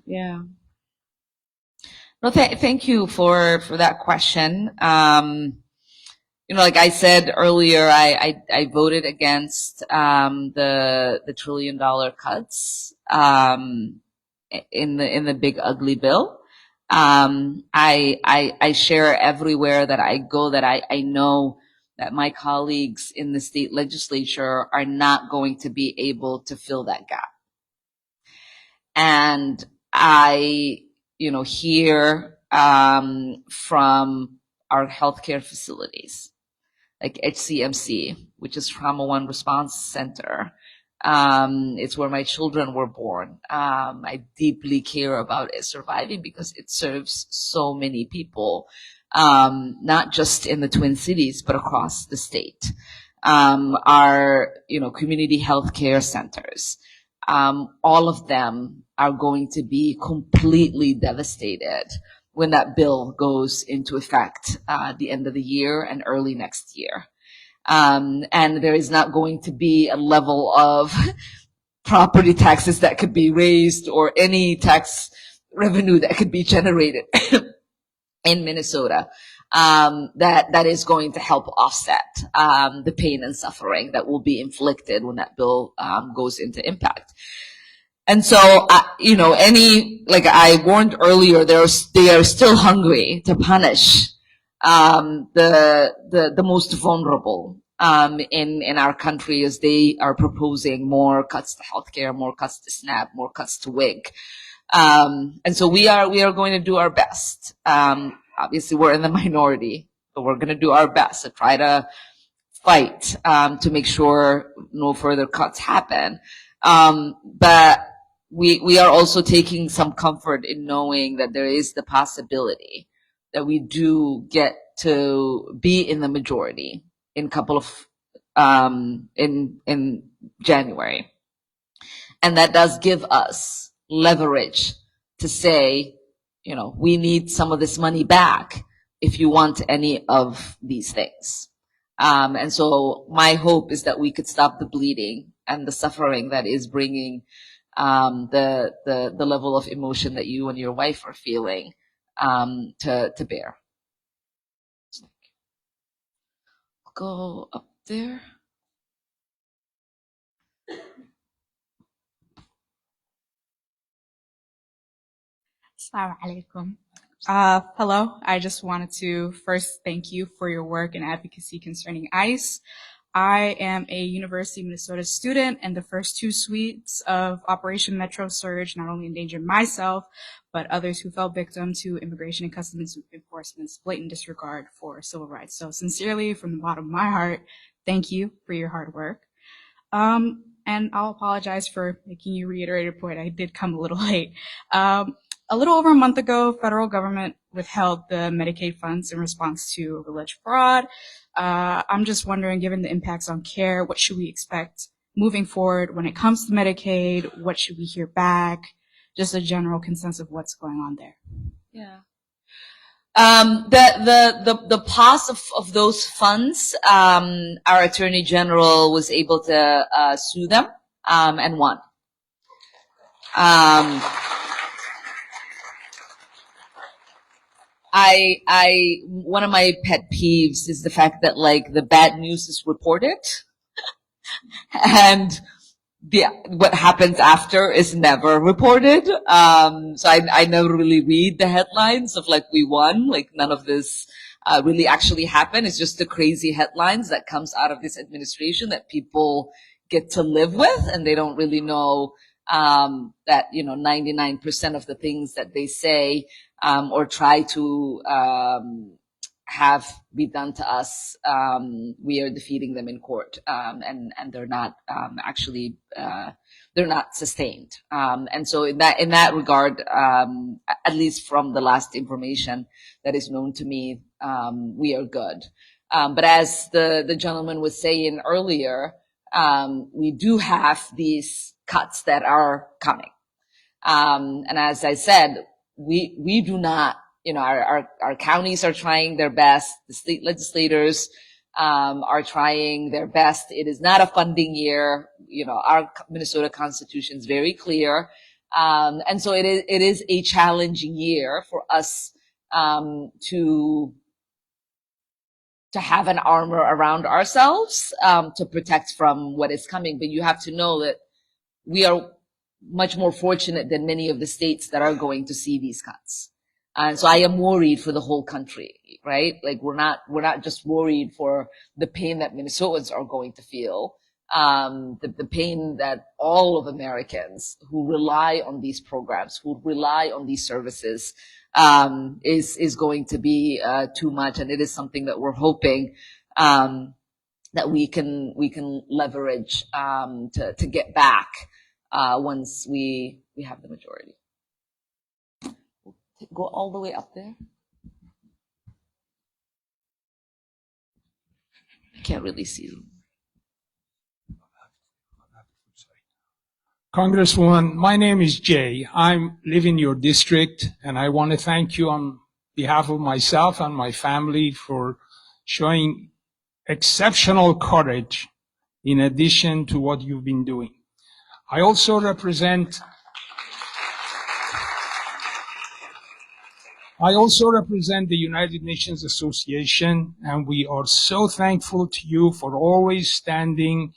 Yeah. Well, thank you for that question. Like I said earlier, I voted against the $1 trillion cuts in the big ugly bill. I share everywhere that I go that I know that my colleagues in the state legislature are not going to be able to fill that gap. And I hear from our healthcare facilities, like HCMC, which is Trauma One Response Center. It's where my children were born. I deeply care about it surviving because it serves so many people, not just in the Twin Cities, but across the state. Our, community healthcare centers, all of them are going to be completely devastated when that bill goes into effect at the end of the year and early next year. And there is not going to be a level of property taxes that could be raised or any tax revenue that could be generated in Minnesota that is going to help offset the pain and suffering that will be inflicted when that bill goes into impact. And so, like I warned earlier, they are still hungry to punish the most vulnerable in our country as they are proposing more cuts to healthcare, more cuts to SNAP, more cuts to WIC. And so we are going to do our best. Obviously we're in the minority, but we're going to do our best to try to fight, to make sure no further cuts happen. But we are also taking some comfort in knowing that there is the possibility that we do get to be in the majority in in January. And that does give us leverage to say, you know, we need some of this money back if you want any of these things. And so my hope is that we could stop the bleeding and the suffering that is bringing the level of emotion that you and your wife are feeling to bear. Go up there. Assalamu alaikum. Hello. I just wanted to first thank you for your work and advocacy concerning ICE. I am a University of Minnesota student, and the first 2 suites of Operation Metro Surge not only endangered myself, but others who fell victim to Immigration and Customs Enforcement's blatant disregard for civil rights. So sincerely, from the bottom of my heart, thank you for your hard work. And I'll apologize for making you reiterate a point. I did come a little late. A little over a month ago, federal government withheld the Medicaid funds in response to alleged fraud. I'm just wondering, given the impacts on care, what should we expect moving forward when it comes to Medicaid? What should we hear back? Just a general consensus of what's going on there. Yeah. The pause of those funds, our Attorney General was able to sue them and won. One of my pet peeves is the fact that like the bad news is reported and what happens after is never reported. So I never really read the headlines of like we won, like none of this really actually happened. It's just the crazy headlines that comes out of this administration that people get to live with, and they don't really know that, you know, 99% of the things that they say or try to have be done to us, we are defeating them in court, and they're not actually they're not sustained. And so in that regard, at least from the last information that is known to me, we are good. But as the gentleman was saying earlier, we do have these cuts that are coming. And as I said, we do not, you know, our counties are trying their best. The state legislators are trying their best. It is not a funding year. You know, our Minnesota Constitution is very clear. And so it is a challenging year for us to have an armor around ourselves to protect from what is coming. But you have to know that we are much more fortunate than many of the states that are going to see these cuts. And so I am worried for the whole country, right? Like we're not just worried for the pain that Minnesotans are going to feel, the pain that all of Americans who rely on these programs, who rely on these services, is going to be too much. And it is something that we're hoping that we can leverage to get back once we have the majority. Go all the way up there. I can't really see them. Congresswoman, my name is Jay. I live in your district, and I want to thank you on behalf of myself and my family for showing exceptional courage in addition to what you've been doing. I also represent the United Nations Association, and we are so thankful to you for always standing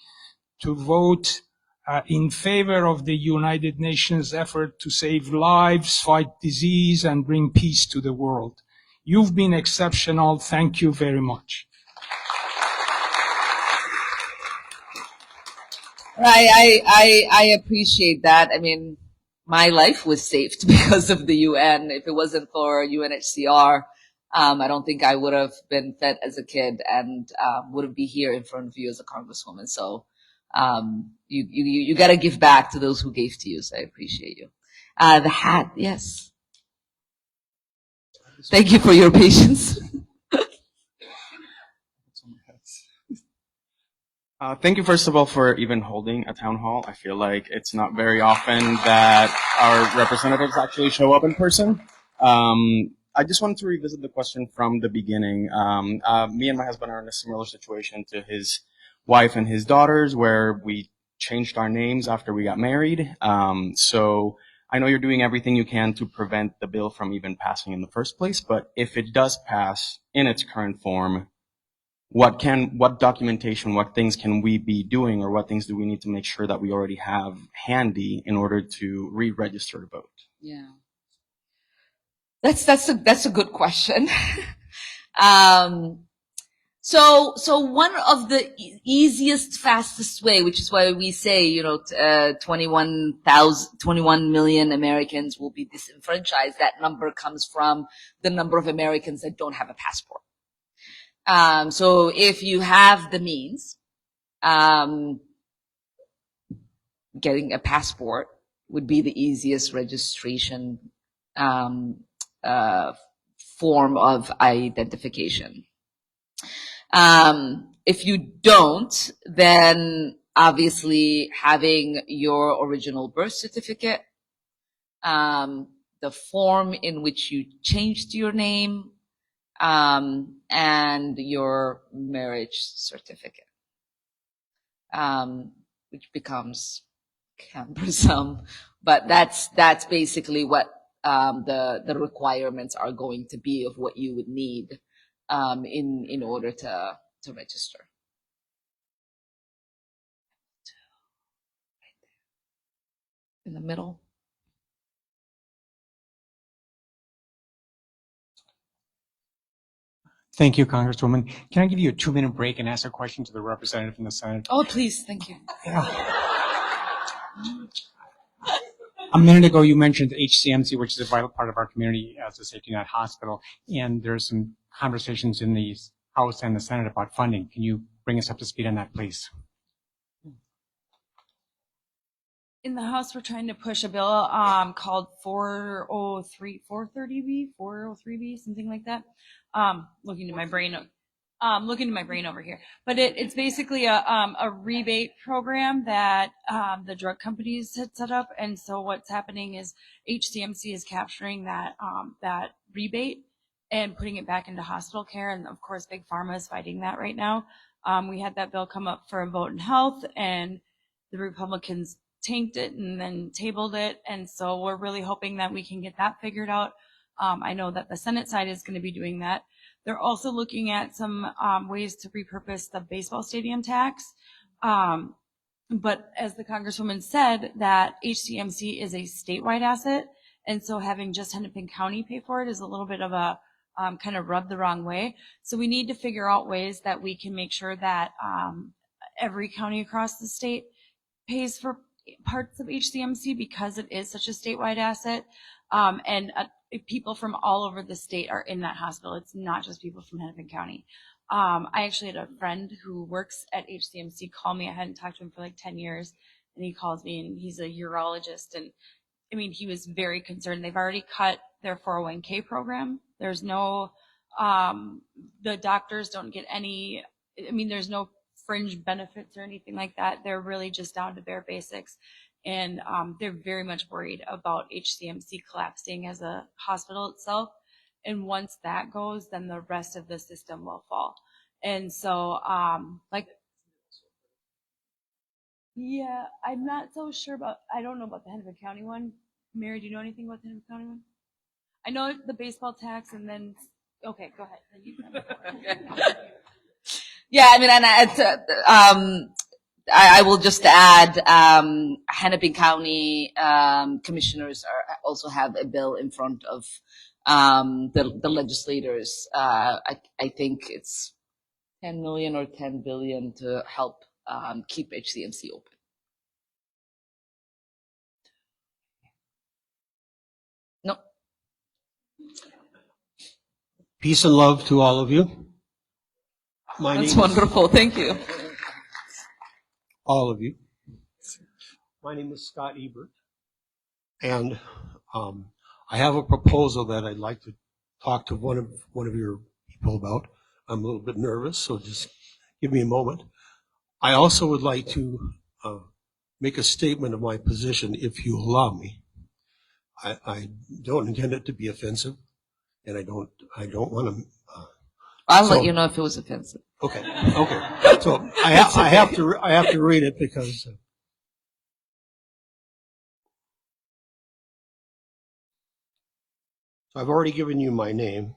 to vote in favor of the United Nations effort to save lives, fight disease, and bring peace to the world. You've been exceptional. Thank you very much. I appreciate that. I mean, my life was saved because of the UN. If it wasn't for UNHCR, I don't think I would have been fed as a kid and wouldn't be here in front of you as a congresswoman. So you got to give back to those who gave to you. So I appreciate you. The hat, yes. Thank you for your patience. Thank you, first of all, for even holding a town hall. I feel like it's not very often that our representatives actually show up in person. I just wanted to revisit the question from the beginning. Me and my husband are in a similar situation to his wife and his daughters, where we changed our names after we got married. So I know you're doing everything you can to prevent the bill from even passing in the first place, but if it does pass in its current form, what documentation, what things can we be doing, or what things do we need to make sure that we already have handy in order to re-register to vote? Yeah. That's a good question. So one of the easiest, fastest way, which is why we say, 21 million Americans will be disenfranchised. That number comes from the number of Americans that don't have a passport. So if you have the means, getting a passport would be the easiest registration form of identification. If you don't, then obviously having your original birth certificate, the form in which you changed your name, and your marriage certificate, which becomes cumbersome, but that's basically what the requirements are going to be of what you would need in order to register. In the middle. Thank you, Congresswoman. Can I give you a 2-minute break and ask a question to the representative from the Senate? Oh, please. Thank you. A minute ago, you mentioned HCMC, which is a vital part of our community as a safety net hospital, and there's some conversations in the House and the Senate about funding. Can you bring us up to speed on that, please? In the House, we're trying to push a bill called 403B, something like that. Looking to my brain over here. But it's basically a rebate program that the drug companies had set up. And so what's happening is HCMC is capturing that rebate and putting it back into hospital care. And of course, Big Pharma is fighting that right now. We had that bill come up for a vote in health, and the Republicans tanked it and then tabled it. And so we're really hoping that we can get that figured out. I know that the Senate side is going to be doing that. They're also looking at some ways to repurpose the baseball stadium tax. But as the Congresswoman said, that HCMC is a statewide asset. And so having just Hennepin County pay for it is a little bit of a kind of rubbed the wrong way. So we need to figure out ways that we can make sure that every county across the state pays for parts of HCMC because it is such a statewide asset. And people from all over the state are in that hospital. It's not just people from Hennepin County. I actually had a friend who works at HCMC call me. I hadn't talked to him for like 10 years. And he calls me, and he's a urologist. And I mean, he was very concerned. They've already cut their 401k program. There's no, the doctors don't get any, I mean, there's no fringe benefits or anything like that. They're really just down to bare basics. And they're very much worried about HCMC collapsing as a hospital itself. And once that goes, then the rest of the system will fall. And so, yeah, I'm not so sure about, I don't know about the Hennepin County one. Mary, do you know anything about the Hennepin County one? I know the baseball tax, and then, okay, go ahead. Yeah, I mean, and I will just add, Hennepin County commissioners also have a bill in front of the legislators. I think it's 10 million or 10 billion to help keep HCMC open. Peace and love to all of you. My That's name wonderful. Thank you. all of you. My name is Scott Ebert, and I have a proposal that I'd like to talk to one of your people about. I'm a little bit nervous, so just give me a moment. I also would like to make a statement of my position, if you allow me. I don't intend it to be offensive, and I don't want to. I'll let you know if it was offensive. Okay. So I have to read it because. So I've already given you my name.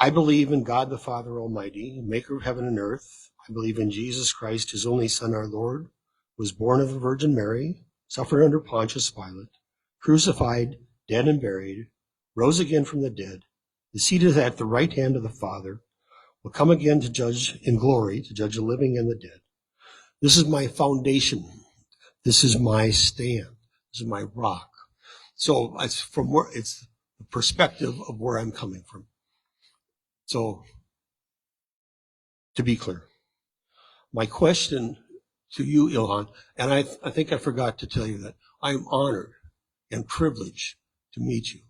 I believe in God the Father Almighty, maker of heaven and earth. I believe in Jesus Christ, his only Son, our Lord, was born of the Virgin Mary, suffered under Pontius Pilate, crucified, dead and buried, rose again from the dead, is seated at the right hand of the Father, will come again to judge in glory, to judge the living and the dead. This is my foundation. This is my stand. This is my rock. So it's the perspective of where I'm coming from. So, to be clear, my question to you, Ilhan, and I think I forgot to tell you that I'm honored and privileged to meet you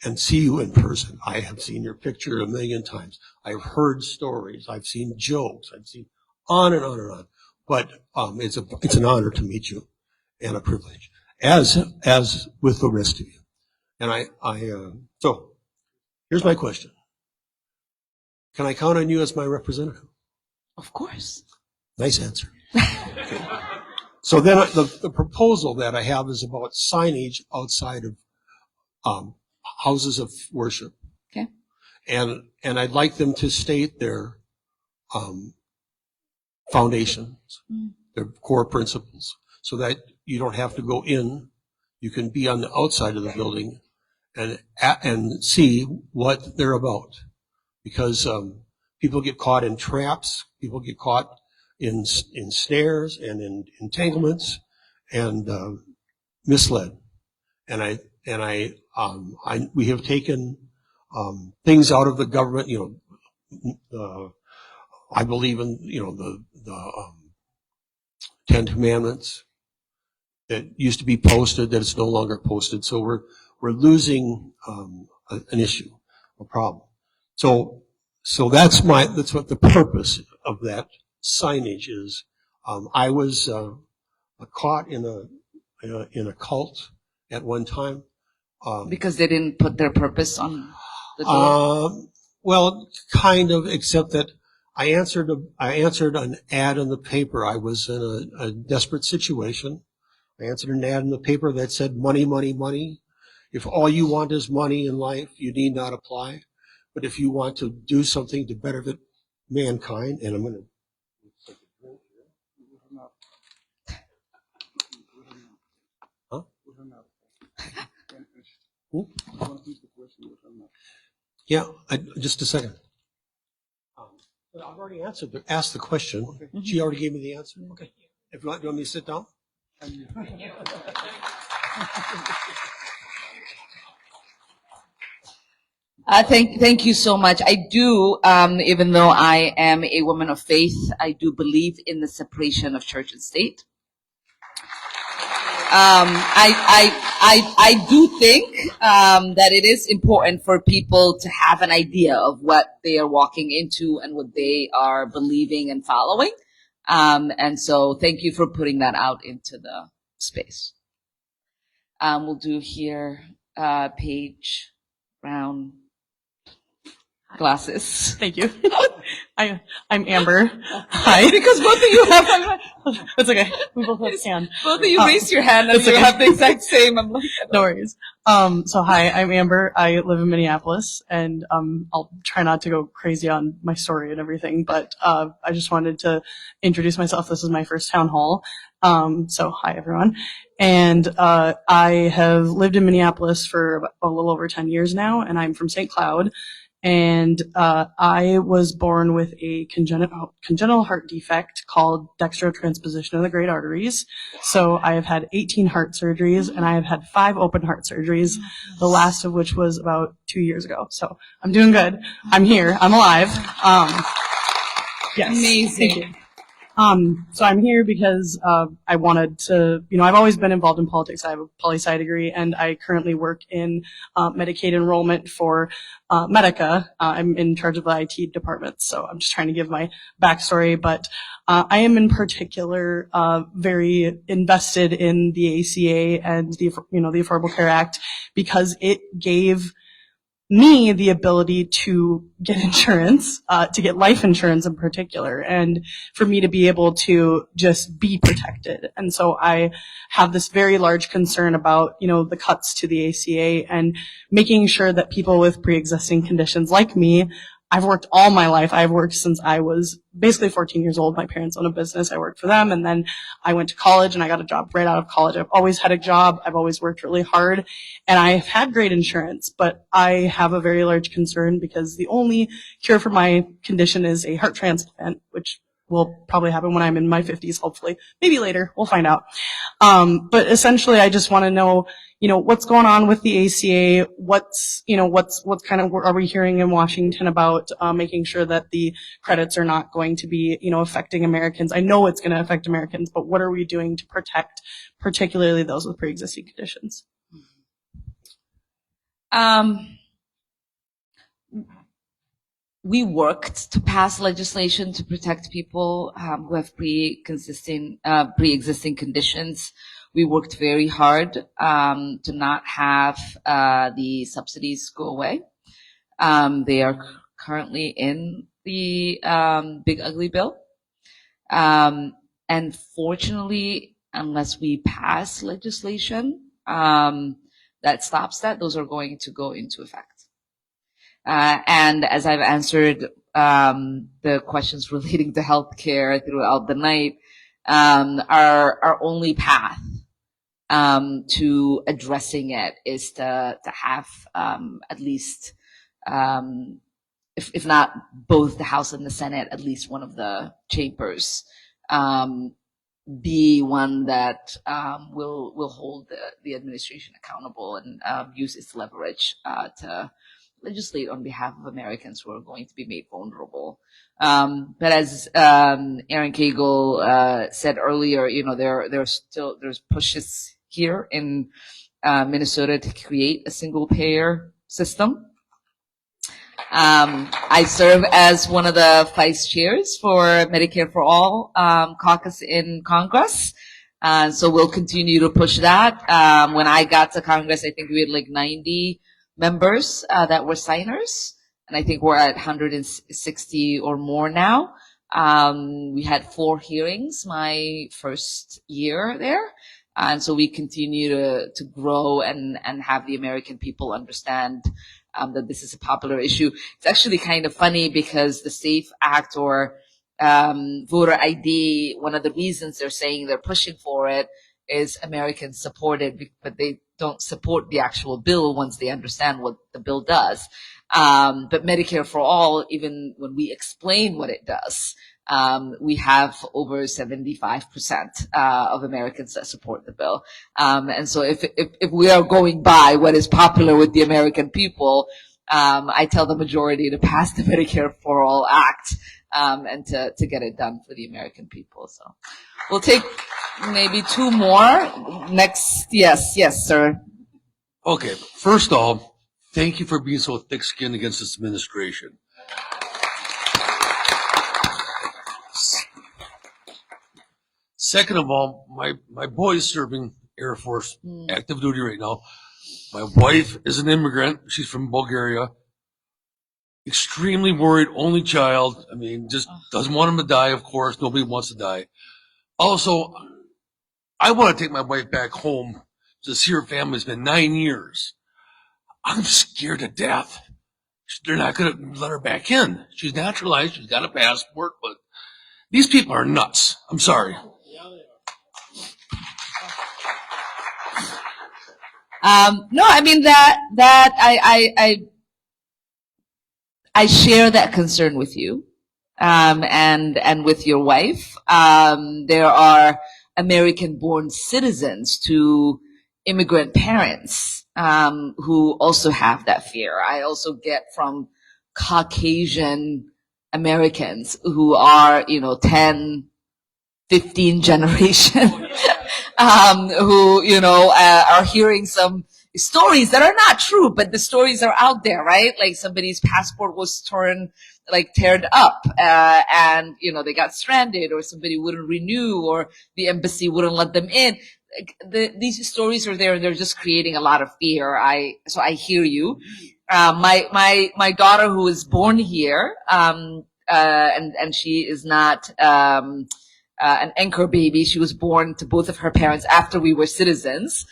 and see you in person. I have seen your picture a million times. I've heard stories. I've seen jokes. I've seen on and on and on. But it's an honor to meet you and a privilege, as with the rest of you. And so here's my question. Can I count on you as my representative? Of course. Nice answer. Okay. So then the proposal that I have is about signage outside of houses of worship. Okay. And I'd like them to state their foundations, their core principles, so that you don't have to go in. You can be on the outside of the building and see what they're about. Because people get caught in traps, people get caught in snares and in entanglements and misled. And we have taken things out of the government. I believe in the Ten Commandments that used to be posted, that it's no longer posted. So we're losing an issue, a problem. So that's what the purpose of that signage is. I was caught in a cult at one time. Because they didn't put their purpose on the door? Well, kind of, except that I answered an ad in the paper. I was in a desperate situation. I answered an ad in the paper that said, money, money, money. If all you want is money in life, you need not apply. But if you want to do something to benefit mankind, and I'm going to take a drink here. Huh? Yeah, just a second. I've already asked the question. Okay. She already gave me the answer. Okay. If you want, do you want me to sit down? Thank you so much. I do, even though I am a woman of faith, I do believe in the separation of church and state. I do think that it is important for people to have an idea of what they are walking into and what they are believing and following. And so thank you for putting that out into the space. We'll do here, Paige, Brown, glasses. Thank you. I'm Amber. Hi. Because both of you have. It's okay. We both have hand. Both of you raised your hand and you okay. have the exact same. I'm looking at no worries. So hi, I'm Amber. I live in Minneapolis, and I'll try not to go crazy on my story and everything, but I just wanted to introduce myself. This is my first town hall. So hi everyone. And I have lived in Minneapolis for a little over 10 years now, and I'm from St. Cloud. And I was born with a congenital heart defect called dextrotransposition of the great arteries. So I have had 18 heart surgeries, and I have had 5 open heart surgeries, the last of which was about 2 years ago. So I'm doing good. I'm here. I'm alive. Yes. Amazing. Thank you. So I'm here because I wanted to, I've always been involved in politics. I have a poli-sci degree, and I currently work in Medicaid enrollment for Medica. I'm in charge of the IT department, so I'm just trying to give my backstory. But I am in particular very invested in the ACA and the Affordable Care Act because it gave me the ability to get insurance, to get life insurance in particular, and for me to be able to just be protected. And so I have this very large concern about, the cuts to the ACA and making sure that people with pre-existing conditions like me, I've worked all my life. I've worked since I was basically 14 years old. My parents own a business. I worked for them. And then I went to college and I got a job right out of college. I've always had a job. I've always worked really hard. And I've had great insurance, but I have a very large concern because the only cure for my condition is a heart transplant, which will probably happen when I'm in my 50s, hopefully. Maybe later. We'll find out. But essentially, I just want to know, what's going on with the ACA? What's kind of, are we hearing in Washington about making sure that the credits are not going to be, affecting Americans? I know it's going to affect Americans, but what are we doing to protect particularly those with pre-existing conditions? We worked to pass legislation to protect people who have pre-existing conditions. We worked very hard to not have the subsidies go away. They are currently in the Big Ugly Bill. And fortunately, unless we pass legislation that stops that, those are going to go into effect. And as I've answered the questions relating to healthcare throughout the night, our only path to addressing it is to have at least, if not both the House and the Senate, at least one of the chambers be one that will hold the administration accountable and use its leverage to legislate on behalf of Americans who are going to be made vulnerable. But as Aaron Cagle said earlier, there's pushes here in Minnesota to create a single payer system. I serve as one of the vice chairs for Medicare for All caucus in Congress. So we'll continue to push that. When I got to Congress, I think we had like 90 members that were signers, and I think we're at 160 or more now. We had 4 hearings my first year there, and so we continue to grow and have the American people understand that this is a popular issue. It's actually kind of funny because the SAFE Act or voter ID, one of the reasons they're saying they're pushing for it is Americans support it, but they don't support the actual bill once they understand what the bill does. But Medicare for All, even when we explain what it does, we have over 75% of Americans that support the bill. And so if we are going by what is popular with the American people, I tell the majority to pass the Medicare for All Act and to get it done for the American people. So we'll take maybe 2 more. Next, yes, sir. Okay, first off, thank you for being so thick-skinned against this administration. Second of all, my boy is serving Air Force active duty right now. My wife is an immigrant. She's from Bulgaria. Extremely worried, only child. I mean, just doesn't want him to die, of course. Nobody wants to die. Also, I want to take my wife back home to see her family. It's been 9 years. I'm scared to death. They're not going to let her back in. She's naturalized. She's got a passport, but these people are nuts. I'm sorry. No, I mean that I I share that concern with you, and with your wife. There are American-born citizens to immigrant parents, who also have that fear. I also get from Caucasian Americans who are, 10, 15 generation, who, are hearing some stories that are not true, but the stories are out there, right? Like somebody's passport was teared up, and, they got stranded, or somebody wouldn't renew, or the embassy wouldn't let them in. These stories are there, and they're just creating a lot of fear. So I hear you. My daughter, who was born here, and she is not, an anchor baby. She was born to both of her parents after we were citizens.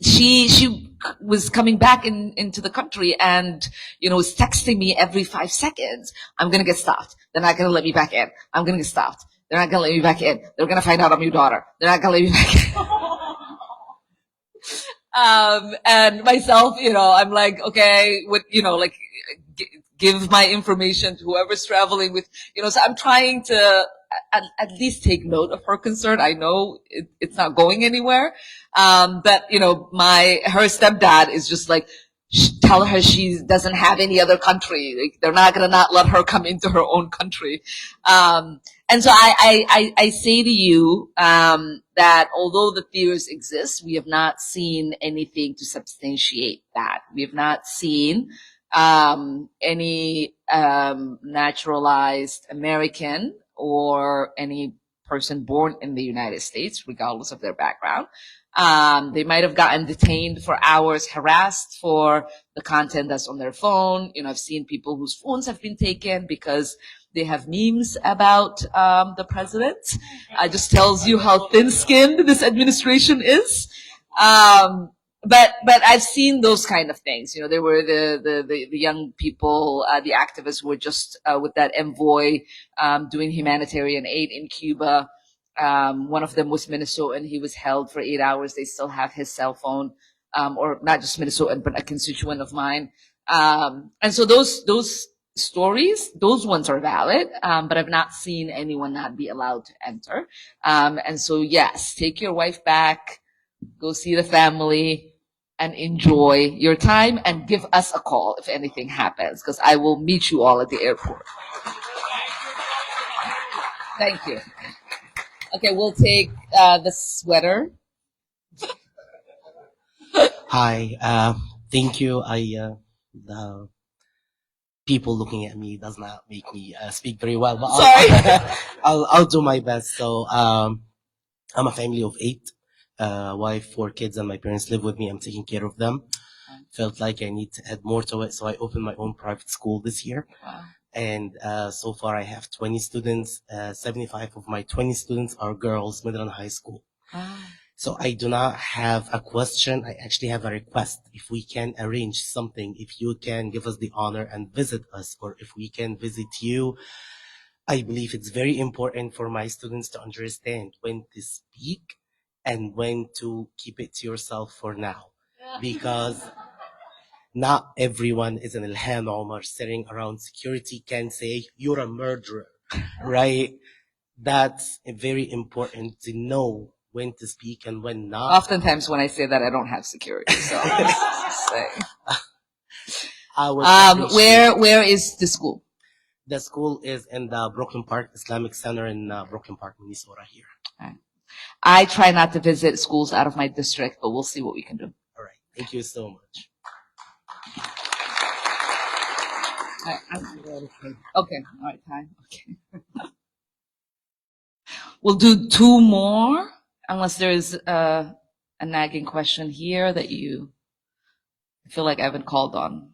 She was coming back into the country, and, was texting me every 5 seconds. I'm going to get stopped. They're not going to let me back in. I'm going to get stopped. They're not going to let me back in. They're going to find out I'm your daughter. They're not going to let me back in. And myself, I'm like, okay, give my information to whoever's traveling with, so I'm trying to at least take note of her concern. I know it's not going anywhere. But, her stepdad is just like, tell her she doesn't have any other country. Like, they're not going to not let her come into her own country. And so I say to you, that although the fears exist, we have not seen anything to substantiate that. We have not seen, any, naturalized American or any person born in the United States, regardless of their background. They might have gotten detained for hours, harassed for the content that's on their phone. I've seen people whose phones have been taken because they have memes about the president. It just tells you how thin-skinned this administration is. But I've seen those kind of things. There were the young people, the activists who were just with that envoy doing humanitarian aid in Cuba. One of them was Minnesotan. He was held for 8 hours. They still have his cell phone, or not just Minnesotan, but a constituent of mine. And so those stories, those ones are valid, but I've not seen anyone not be allowed to enter. And so yes, take your wife back, go see the family, and enjoy your time, and give us a call if anything happens, because I will meet you all at the airport. Thank you. Okay, we'll take the sweater. Hi, thank you. The people looking at me does not make me speak very well, but I'll do my best. So, I'm a family of 8, wife, 4 kids, and my parents live with me. I'm taking care of them. Felt like I need to add more to it, so I opened my own private school this year. Wow. And so far I have 20 students. 75 of my 20 students are girls, middle and high school. Wow. So I do not have a question. I actually have a request. If we can arrange something, if you can give us the honor and visit us, or if we can visit you, I believe it's very important for my students to understand when to speak and when to keep it to yourself for now. Because not everyone is an Ilhan Omar sitting around. Security can say, you're a murderer, right? That's very important to know when to speak and when not. Oftentimes when I say that, I don't have security, so just saying. Where is the school? The school is in the Brooklyn Park Islamic Center in Brooklyn Park, Minnesota here. Right. I try not to visit schools out of my district, but we'll see what we can do. All right. Thank you so much. Okay. All right, time. Okay. We'll do 2 more, unless there's a nagging question here that you feel like I haven't called on.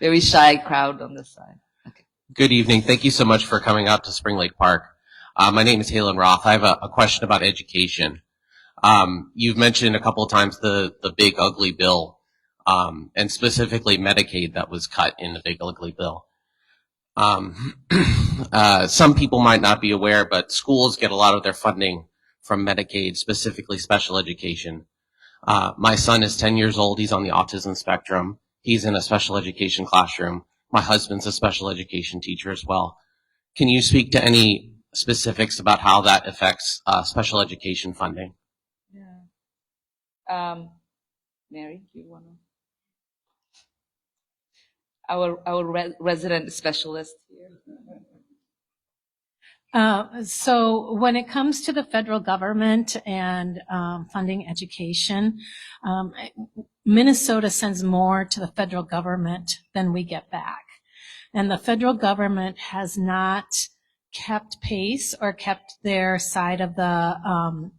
Very shy crowd on this side. Okay. Good evening. Thank you so much for coming out to Spring Lake Park. My name is Halen Roth. I have a question about education. You've mentioned a couple of times the big ugly bill, and specifically Medicaid that was cut in the big ugly bill. Some people might not be aware, but schools get a lot of their funding from Medicaid, specifically special education. My son is 10 years old. He's on the autism spectrum. He's in a special education classroom. My husband's a special education teacher as well. Can you speak to any specifics about how that affects special education funding? Mary, do you want to? Our resident specialist here. So when it comes to the federal government and funding education, Minnesota sends more to the federal government than we get back. And the federal government has not kept pace or kept their side of the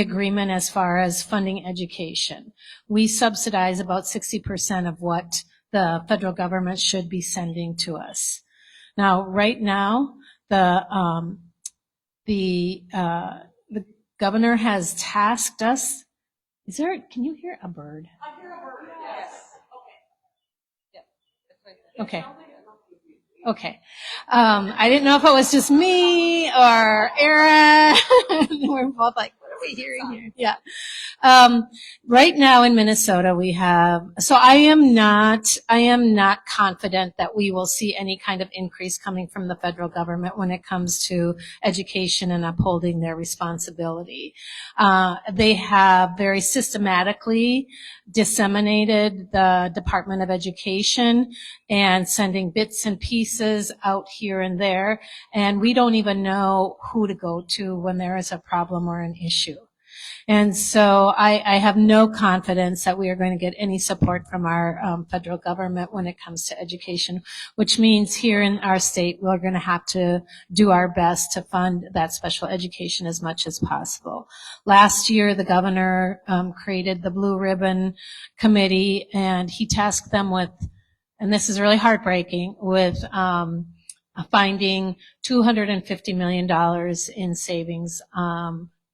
agreement as far as funding education. We subsidize about 60% of what the federal government should be sending to us. Now, right now, the governor has tasked us. Can you hear a bird? I hear a bird, yes. Okay. Okay. I didn't know if it was just me or Aaron. We're both like, what are we hearing here? Yeah. Right now in Minnesota, we have, so I am not confident that we will see any kind of increase coming from the federal government when it comes to education and upholding their responsibility. They have very systematically disseminated the Department of Education and sending bits and pieces out here and there, and we don't even know who to go to when there is a problem or an issue. And so I have no confidence that we are going to get any support from our federal government when it comes to education, which means here in our state, we're going to have to do our best to fund that special education as much as possible. Last year, the governor created the Blue Ribbon Committee, and he tasked them with, and this is really heartbreaking, with finding $250 million in savings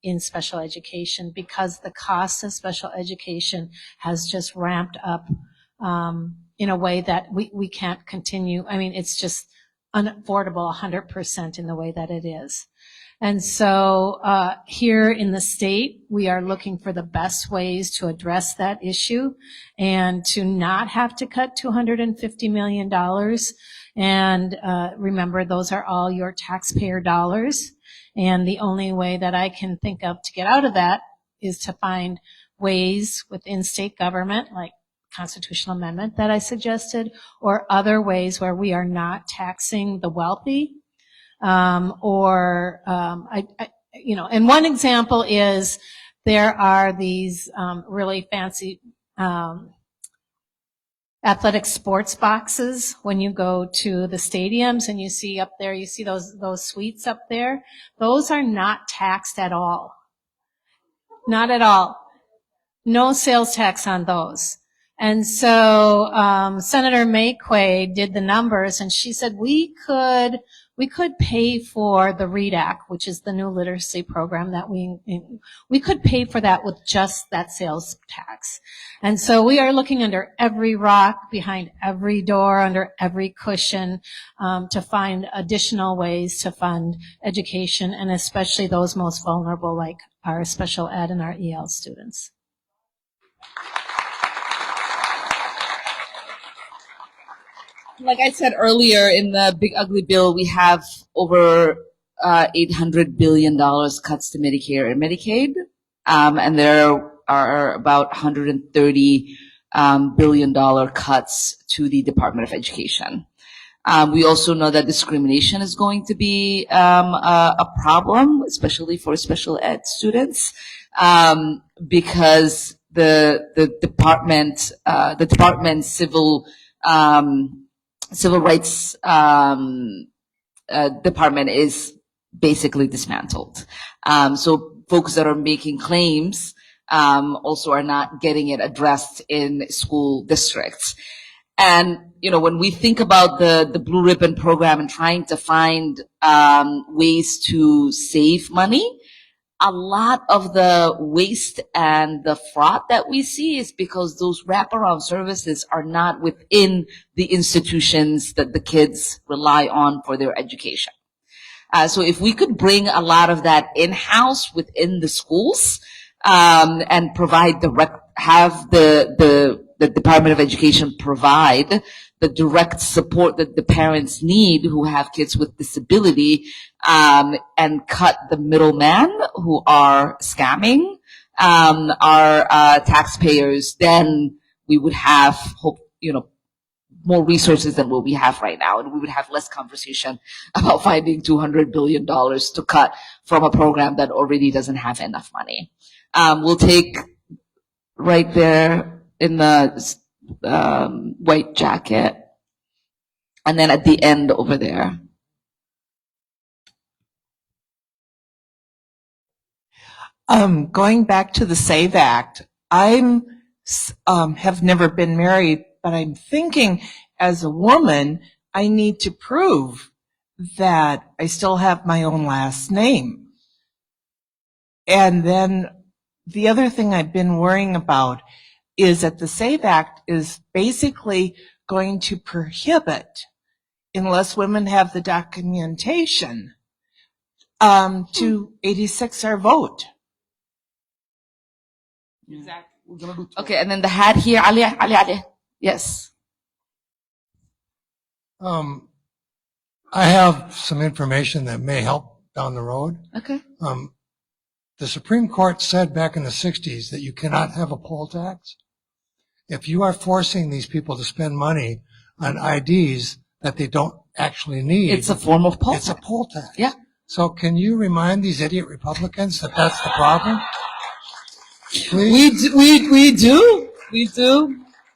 in special education, because the cost of special education has just ramped up in a way that we can't continue. I mean, it's just unaffordable 100% in the way that it is. And so here in the state, we are looking for the best ways to address that issue and to not have to cut $250 million. And remember, those are all your taxpayer dollars. And the only way that I can think of to get out of that is to find ways within state government, like constitutional amendment that I suggested, or other ways where we are not taxing the wealthy. And one example is there are these really fancy athletic sports boxes when you go to the stadiums, and you see up there, you see those suites up there. Those are not taxed at all. Not at all. No sales tax on those. And so Senator Mayquay did the numbers, and she said we could pay for the READ Act, which is the new literacy program that we could pay for that with just that sales tax. And so we are looking under every rock, behind every door, under every cushion, to find additional ways to fund education, and especially those most vulnerable, like our special ed and our EL students. Like I said earlier, in the Big Ugly Bill, we have over $800 billion cuts to Medicare and Medicaid, and there are about $130 billion cuts to the Department of Education. We also know that discrimination is going to be a problem, especially for special ed students, because the department's civil rights department is basically dismantled. So folks that are making claims also are not getting it addressed in school districts. And, when we think about the Blue Ribbon program and trying to find ways to save money, a lot of the waste and the fraud that we see is because those wraparound services are not within the institutions that the kids rely on for their education. So if we could bring a lot of that in-house within the schools, and provide have the the Department of Education provide the direct support that the parents need who have kids with disability, and cut the middleman who are scamming our taxpayers, then we would have more resources than what we have right now, and we would have less conversation about finding $200 billion to cut from a program that already doesn't have enough money. We'll take right there in the white jacket, and then at the end over there. Going back to the SAVE Act, have never been married, but I'm thinking as a woman, I need to prove that I still have my own last name. And then the other thing I've been worrying about is that the SAVE Act is basically going to prohibit, unless women have the documentation, to 86 our vote. Exactly. Okay, and then the hat here, Ali. Yes. I have some information that may help down the road. Okay. The Supreme Court said back in the 60s that you cannot have a poll tax. If you are forcing these people to spend money on IDs that they don't actually need, it's a form of poll tax. It's a poll tax. Yeah. So can you remind these idiot Republicans that that's the problem? Please? We do.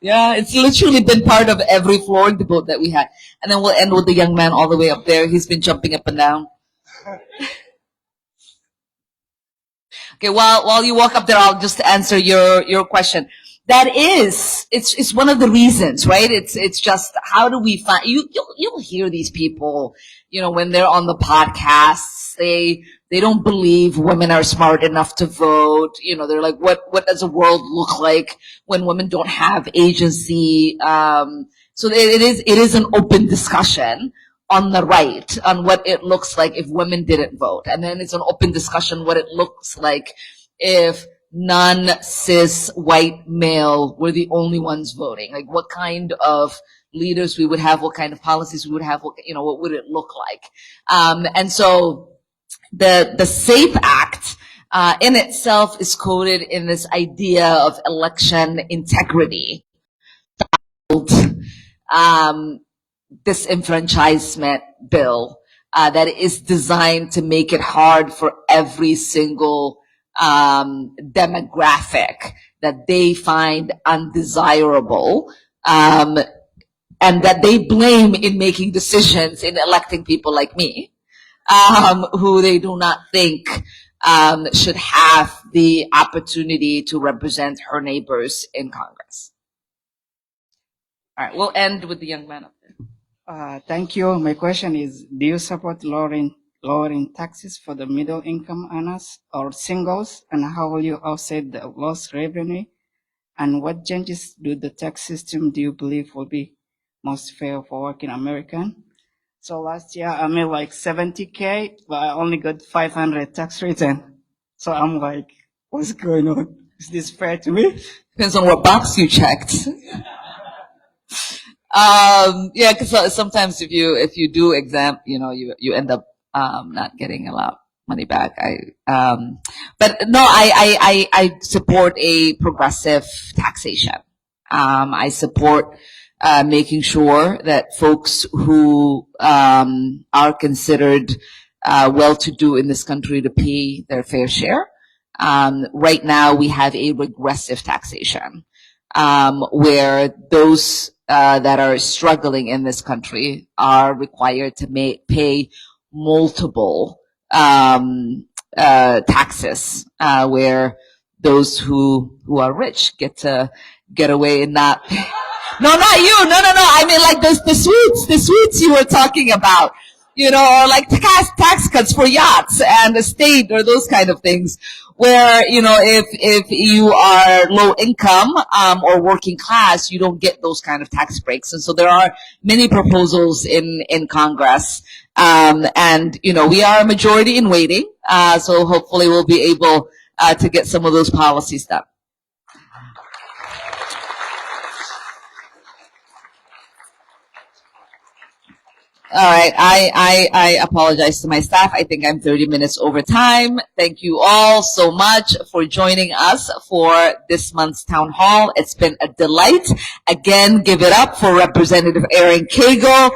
Yeah, it's literally been part of every floor debate that we had. And then we'll end with the young man all the way up there. He's been jumping up and down. Okay, while you walk up there, I'll just answer your question. That is, it's one of the reasons, right? It's just, how do we find, you'll hear these people, when they're on the podcasts, they don't believe women are smart enough to vote. They're like, what does the world look like when women don't have agency? So it is an open discussion on the right on what it looks like if women didn't vote. And then it's an open discussion what it looks like if non-cis white male were the only ones voting. Like what kind of leaders we would have, what kind of policies we would have, what would it look like? And so the SAFE Act in itself is coded in this idea of election integrity. Disenfranchisement bill that is designed to make it hard for every single demographic that they find undesirable and that they blame in making decisions in electing people like me who they do not think should have the opportunity to represent her neighbors in Congress. All right, we'll end with the young man up there. Thank you. My question is, do you support lowering taxes for the middle income earners or singles, and how will you offset the lost revenue? And what changes do the tax system do you believe will be most fair for working American? So last year I made like 70K, but I only got 500 tax return. So I'm like, what's going on? Is this fair to me? Depends on what box you checked. Yeah, because sometimes if you do exempt, you end up not getting a lot of money back. But no, I support a progressive taxation. I support making sure that folks who are considered well-to-do in this country to pay their fair share. Right now, we have a regressive taxation where those that are struggling in this country are required to pay multiple taxes, where those who are rich get to get away and not. No, not you. No. I mean, like the suites you were talking about, or like tax cuts for yachts and estate or those kind of things, where if you are low income or working class, you don't get those kind of tax breaks. And so there are many proposals in Congress, and we are a majority in waiting. So hopefully we'll be able to get some of those policies done. All right. I apologize to my staff. I think I'm 30 minutes over time. Thank you all so much for joining us for this month's town hall. It's been a delight. Again, give it up for Representative Erin Cagle.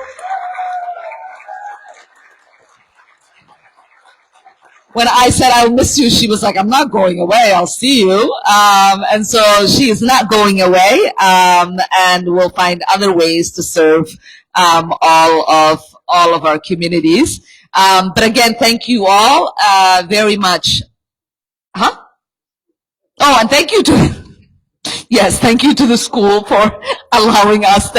When I said I'll miss you, she was like, I'm not going away. I'll see you. And so she is not going away. And we'll find other ways to serve all of our communities. But again, thank you all very much. Huh? Oh, and thank you to yes, thank you to the school for allowing us to